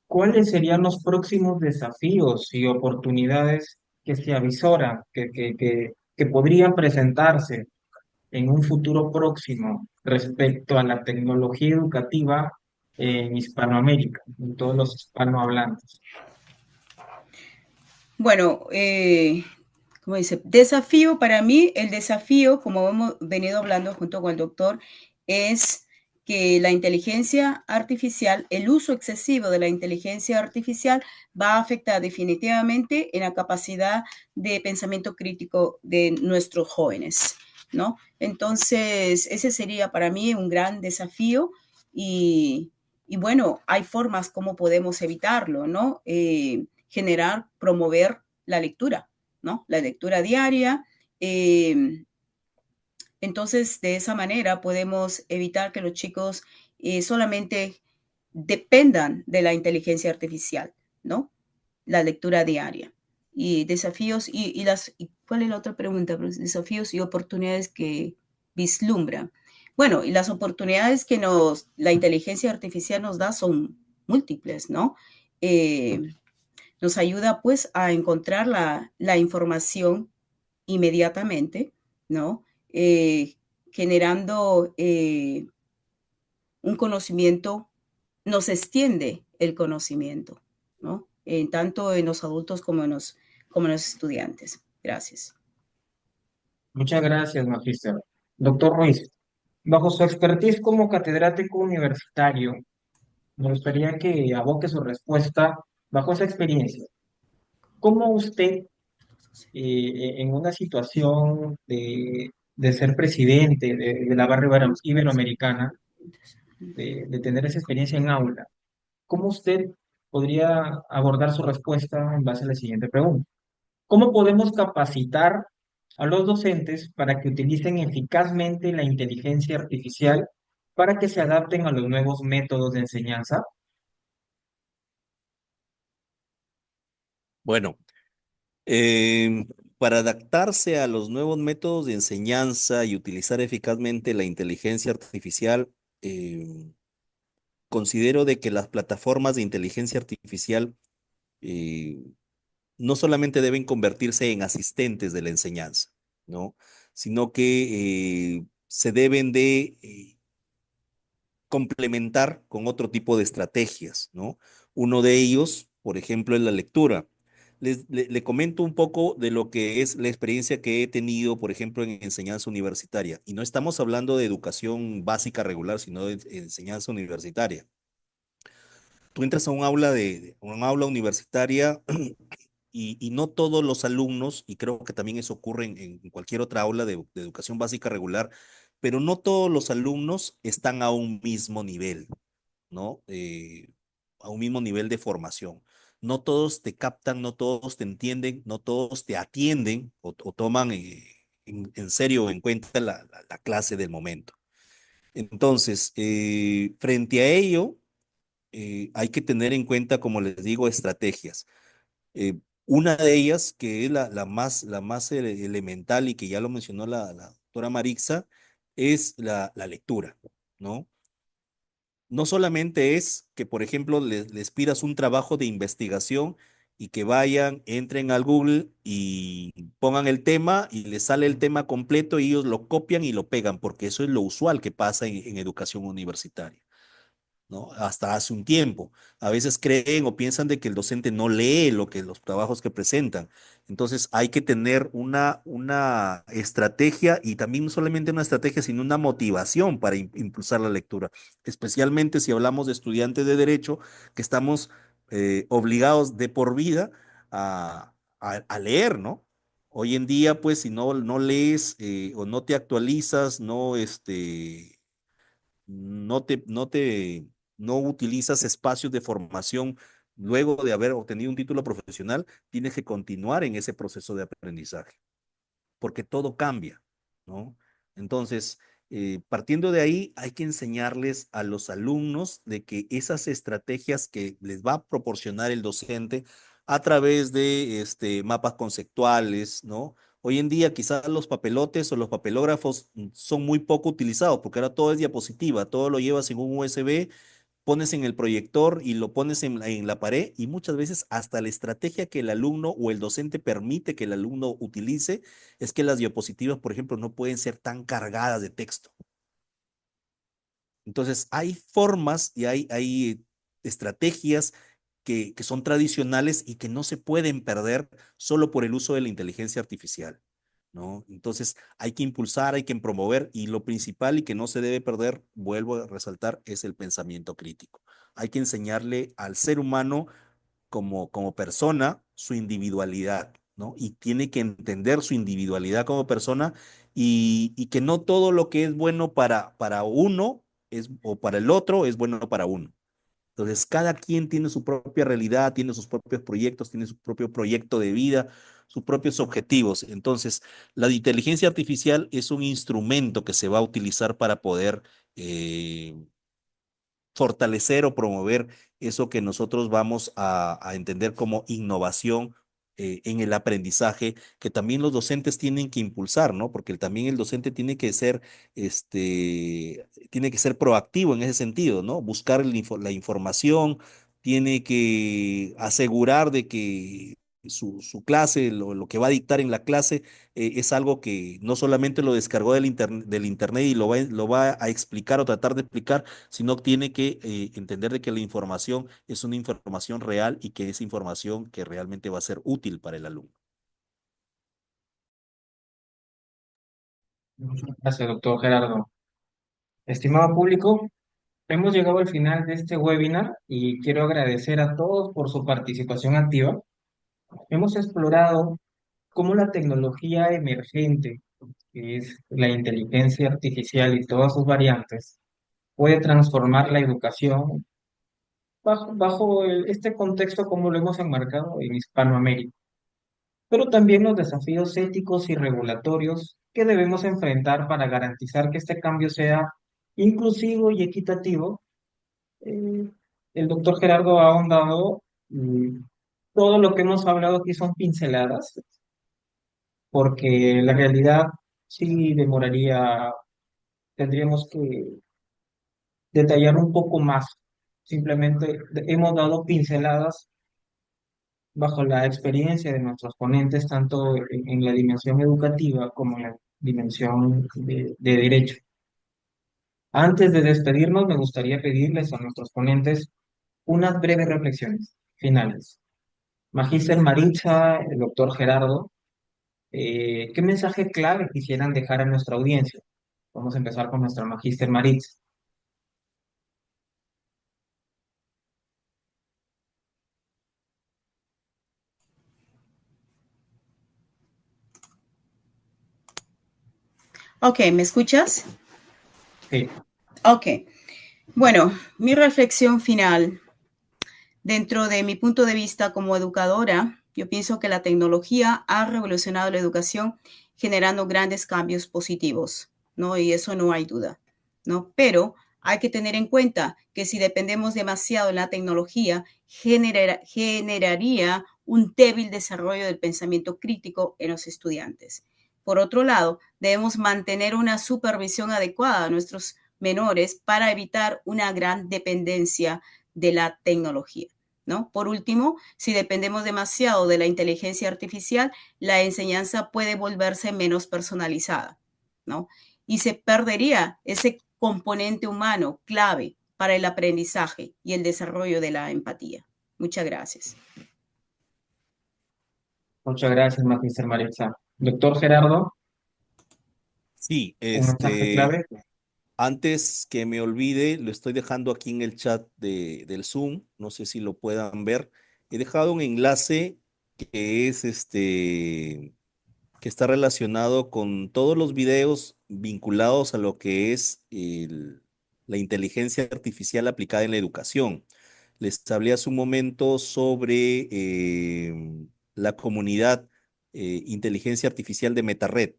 ¿cuáles serían los próximos desafíos y oportunidades que se avisoran, que podrían presentarse en un futuro próximo respecto a la tecnología educativa en Hispanoamérica, en todos los hispanohablantes? Bueno, como dice, desafío para mí, el desafío, como hemos venido hablando junto con el doctor, es que la inteligencia artificial, el uso excesivo de la inteligencia artificial va a afectar definitivamente en la capacidad de pensamiento crítico de nuestros jóvenes, ¿no? Entonces, ese sería para mí un gran desafío y bueno, hay formas como podemos evitarlo, ¿no? Generar, promover la lectura, ¿no? La lectura diaria. Entonces, de esa manera podemos evitar que los chicos solamente dependan de la inteligencia artificial, ¿no? La lectura diaria. Y desafíos, ¿cuál es la otra pregunta? Desafíos y oportunidades que vislumbran. Bueno, y las oportunidades que la inteligencia artificial nos da son múltiples, ¿no? Nos ayuda pues a encontrar la información inmediatamente, ¿no? Generando un conocimiento, nos extiende el conocimiento, ¿no? Tanto en los adultos como en los estudiantes. Gracias. Muchas gracias, Magíster. Doctor Ruiz, bajo su expertise como catedrático universitario, me gustaría que aboque su respuesta bajo esa experiencia. ¿Cómo usted, en una situación de ser presidente de la barra iberoamericana, de tener esa experiencia en aula, cómo usted podría abordar su respuesta en base a la siguiente pregunta? ¿Cómo podemos capacitar a los docentes para que utilicen eficazmente la inteligencia artificial para que se adapten a los nuevos métodos de enseñanza? Bueno, para adaptarse a los nuevos métodos de enseñanza y utilizar eficazmente la inteligencia artificial, considero de que las plataformas de inteligencia artificial eh, no solamente deben convertirse en asistentes de la enseñanza, ¿no? Sino que se deben de complementar con otro tipo de estrategias, ¿no? Uno de ellos, por ejemplo, es la lectura. Le comento un poco de lo que es la experiencia que he tenido, por ejemplo, en enseñanza universitaria. Y no estamos hablando de educación básica regular, sino de enseñanza universitaria. Tú entras a un aula universitaria y no todos los alumnos, y creo que también eso ocurre en cualquier otra aula de educación básica regular, pero no todos los alumnos están a un mismo nivel, ¿no? a un mismo nivel de formación. No todos te captan, no todos te entienden, no todos te atienden o toman en serio o en cuenta la clase del momento. Entonces, frente a ello, hay que tener en cuenta, como les digo, estrategias. Eh, una de ellas, que es la más elemental y que ya lo mencionó la doctora Marixa, es la lectura, ¿no? No solamente es que, por ejemplo, les pidas un trabajo de investigación y que vayan, entren al Google y pongan el tema y les sale el tema completo y ellos lo copian y lo pegan, porque eso es lo usual que pasa en educación universitaria, ¿no? Hasta hace un tiempo. A veces creen o piensan de que el docente no lee los trabajos que presentan. Entonces hay que tener una estrategia y también no solamente una estrategia, sino una motivación para impulsar la lectura, especialmente si hablamos de estudiantes de derecho que estamos obligados de por vida a leer, ¿no? Hoy en día, pues, si no lees o no te actualizas, no utilizas espacios de formación luego de haber obtenido un título profesional, tienes que continuar en ese proceso de aprendizaje, porque todo cambia, ¿no? Entonces, partiendo de ahí, hay que enseñarles a los alumnos de que esas estrategias que les va a proporcionar el docente a través de mapas conceptuales, ¿no? Hoy en día quizás los papelotes o los papelógrafos son muy poco utilizados porque ahora todo es diapositiva, todo lo llevas en un USB, pones en el proyector y lo pones en la pared y muchas veces hasta la estrategia que el alumno o el docente permite que el alumno utilice es que las diapositivas, por ejemplo, no pueden ser tan cargadas de texto. Entonces, hay formas y hay estrategias que son tradicionales y que no se pueden perder solo por el uso de la inteligencia artificial, ¿no? Entonces, hay que impulsar, hay que promover y lo principal y que no se debe perder, vuelvo a resaltar, es el pensamiento crítico. Hay que enseñarle al ser humano como persona su individualidad, ¿no? Y tiene que entender su individualidad como persona y que no todo lo que es bueno para uno o para el otro es bueno para uno. Entonces, cada quien tiene su propia realidad, tiene sus propios proyectos, tiene su propio proyecto de vida, sus propios objetivos. Entonces, la inteligencia artificial es un instrumento que se va a utilizar para poder eh, fortalecer o promover eso que nosotros vamos a entender como innovación en el aprendizaje, que también los docentes tienen que impulsar, ¿no? Porque también el docente tiene que ser proactivo en ese sentido, ¿no? Buscar la información, tiene que asegurar de que su clase, lo que va a dictar en la clase, es algo que no solamente lo descargó del internet y lo va a explicar o tratar de explicar, sino tiene que entender de que la información es una información real y que es información que realmente va a ser útil para el alumno. Muchas gracias, doctor Gerardo. Estimado público, hemos llegado al final de este webinar y quiero agradecer a todos por su participación activa. Hemos explorado cómo la tecnología emergente, que es la inteligencia artificial y todas sus variantes, puede transformar la educación bajo este contexto como lo hemos enmarcado en Hispanoamérica, pero también los desafíos éticos y regulatorios que debemos enfrentar para garantizar que este cambio sea inclusivo y equitativo. Eh, el doctor Gerardo ha ahondado, todo lo que hemos hablado aquí son pinceladas, porque la realidad sí demoraría, tendríamos que detallar un poco más. Simplemente hemos dado pinceladas bajo la experiencia de nuestros ponentes, tanto en la dimensión educativa como en la dimensión de derecho. Antes de despedirnos, me gustaría pedirles a nuestros ponentes unas breves reflexiones finales. Magíster Maritza, el doctor Gerardo, ¿qué mensaje clave quisieran dejar a nuestra audiencia? Vamos a empezar con nuestra Magíster Maritza. Ok, ¿me escuchas? Sí. Ok. Bueno, mi reflexión final. Dentro de mi punto de vista como educadora, yo pienso que la tecnología ha revolucionado la educación generando grandes cambios positivos, ¿no? Y eso no hay duda, ¿no? Pero hay que tener en cuenta que si dependemos demasiado de la tecnología, generaría un débil desarrollo del pensamiento crítico en los estudiantes. Por otro lado, debemos mantener una supervisión adecuada a nuestros menores para evitar una gran dependencia de la tecnología, ¿no? Por último, si dependemos demasiado de la inteligencia artificial, la enseñanza puede volverse menos personalizada, ¿no? Y se perdería ese componente humano clave para el aprendizaje y el desarrollo de la empatía. Muchas gracias. Muchas gracias, Magister Maritza. Doctor Gerardo, Sí, un mensaje clave. antes que me olvide, lo estoy dejando aquí en el chat del Zoom, no sé si lo puedan ver. He dejado un enlace que es que está relacionado con todos los videos vinculados a lo que es la inteligencia artificial aplicada en la educación. Les hablé hace un momento sobre la comunidad Inteligencia Artificial de Metared,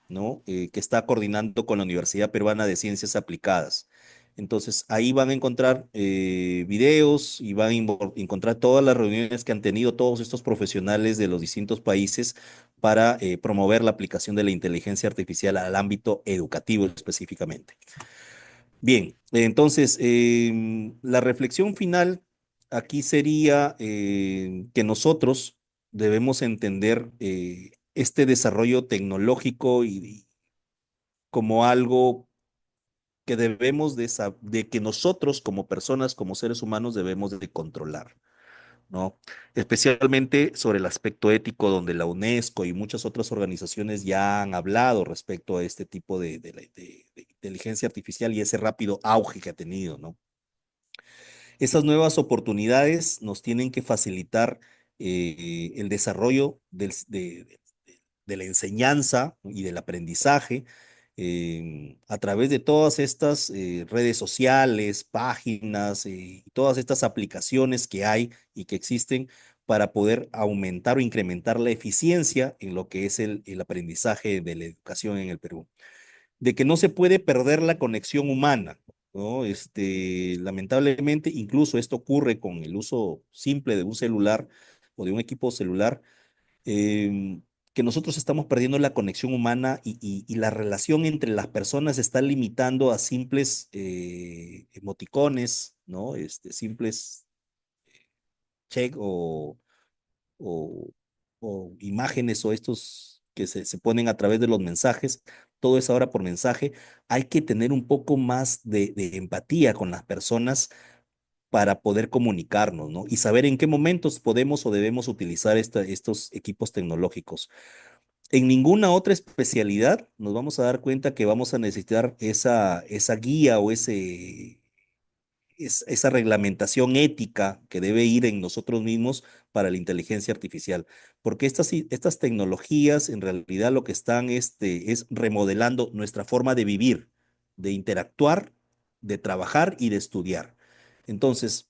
¿no? Que está coordinando con la Universidad Peruana de Ciencias Aplicadas. Entonces, ahí van a encontrar videos y van a encontrar todas las reuniones que han tenido todos estos profesionales de los distintos países para promover la aplicación de la inteligencia artificial al ámbito educativo específicamente. Bien, entonces, la reflexión final aquí sería que nosotros debemos entender este desarrollo tecnológico y como algo que debemos de que nosotros como personas, como seres humanos, debemos de controlar, ¿no? Especialmente sobre el aspecto ético, donde la UNESCO y muchas otras organizaciones ya han hablado respecto a este tipo de inteligencia artificial y ese rápido auge que ha tenido, ¿no? Esas nuevas oportunidades nos tienen que facilitar el desarrollo de la enseñanza y del aprendizaje a través de todas estas redes sociales, páginas y todas estas aplicaciones que hay y que existen para poder aumentar o incrementar la eficiencia en lo que es el aprendizaje de la educación en el Perú. De que no se puede perder la conexión humana, ¿no? Lamentablemente, incluso esto ocurre con el uso simple de un celular o de un equipo celular, que nosotros estamos perdiendo la conexión humana y la relación entre las personas se está limitando a simples emoticones, ¿no? Simples check o, o imágenes o estos que se ponen a través de los mensajes, todo es ahora por mensaje. Hay que tener un poco más de empatía con las personas para poder comunicarnos, ¿no? Y saber en qué momentos podemos o debemos utilizar estos equipos tecnológicos. En ninguna otra especialidad nos vamos a dar cuenta que vamos a necesitar esa guía o esa reglamentación ética que debe ir en nosotros mismos para la inteligencia artificial, porque estas tecnologías en realidad lo que están es remodelando nuestra forma de vivir, de interactuar, de trabajar y de estudiar. Entonces,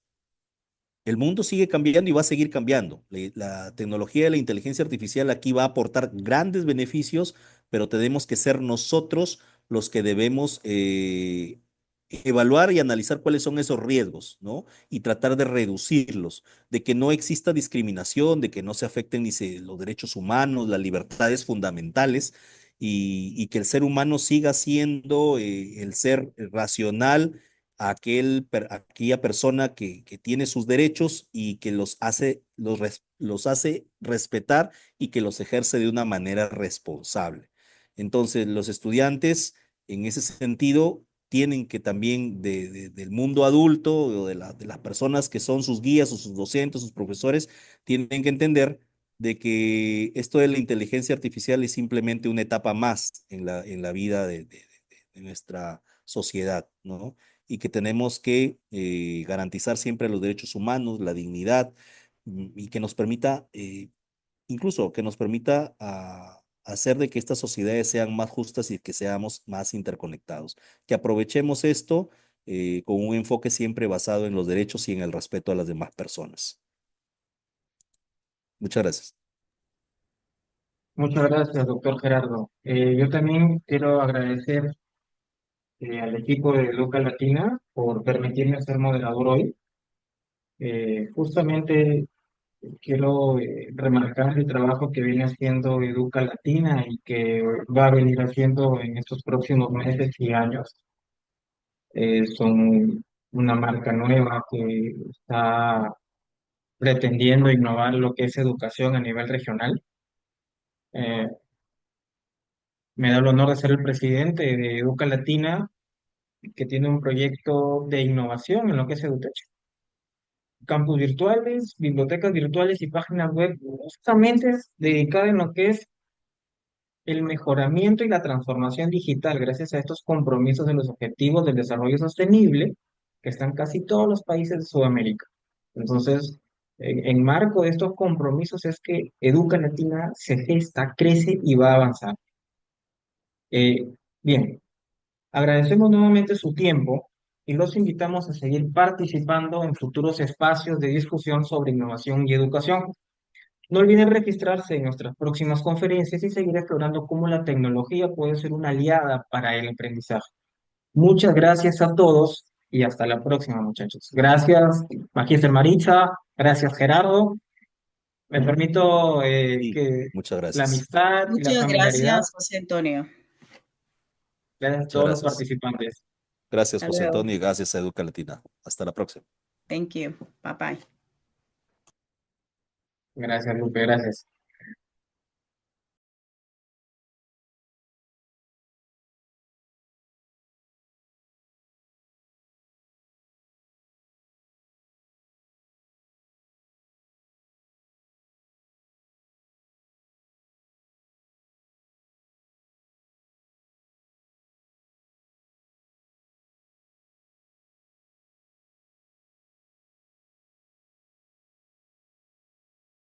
el mundo sigue cambiando y va a seguir cambiando. La tecnología de la inteligencia artificial aquí va a aportar grandes beneficios, pero tenemos que ser nosotros los que debemos evaluar y analizar cuáles son esos riesgos, ¿no? Y tratar de reducirlos, de que no exista discriminación, de que no se afecten los derechos humanos, las libertades fundamentales y que el ser humano siga siendo el ser racional aquella persona que tiene sus derechos y que los hace respetar y que los ejerce de una manera responsable. Entonces, los estudiantes, en ese sentido, tienen que también del mundo adulto o de las personas que son sus guías o sus docentes, sus profesores, tienen que entender de que esto de la inteligencia artificial es simplemente una etapa más en la vida de nuestra sociedad, ¿no? Y que tenemos que garantizar siempre los derechos humanos, la dignidad, y que nos permita, incluso que nos permita hacer de que estas sociedades sean más justas y que seamos más interconectados. Que aprovechemos esto con un enfoque siempre basado en los derechos y en el respeto a las demás personas. Muchas gracias. Muchas gracias, doctor Gerardo. Yo también quiero agradecer al equipo de Educa Latina por permitirme ser moderador hoy. Justamente quiero remarcar el trabajo que viene haciendo Educa Latina y que va a venir haciendo en estos próximos meses y años. Son una marca nueva que está pretendiendo innovar lo que es educación a nivel regional. Eh, Me da el honor de ser el presidente de Educa Latina, que tiene un proyecto de innovación en lo que es EduTech. Campus virtuales, bibliotecas virtuales y páginas web justamente dedicadas en lo que es el mejoramiento y la transformación digital gracias a estos compromisos de los objetivos del desarrollo sostenible que están casi todos los países de Sudamérica. Entonces, en marco de estos compromisos es que Educa Latina se gesta, crece y va a avanzar. Eh, Bien, agradecemos nuevamente su tiempo y los invitamos a seguir participando en futuros espacios de discusión sobre innovación y educación. No olviden registrarse en nuestras próximas conferencias y seguir explorando cómo la tecnología puede ser una aliada para el aprendizaje. Muchas gracias a todos y hasta la próxima, muchachos. Gracias, Magíster Maritza. Gracias, Gerardo. Me permito Sí, que muchas la gracias. amistad y la Muchas familiaridad, gracias, José Antonio. gracias a Muchas todos los gracias. participantes. Gracias, Hasta José luego. Antonio, y gracias a Educa Latina. Hasta la próxima. Thank you. Bye bye. Gracias, Lupe, gracias.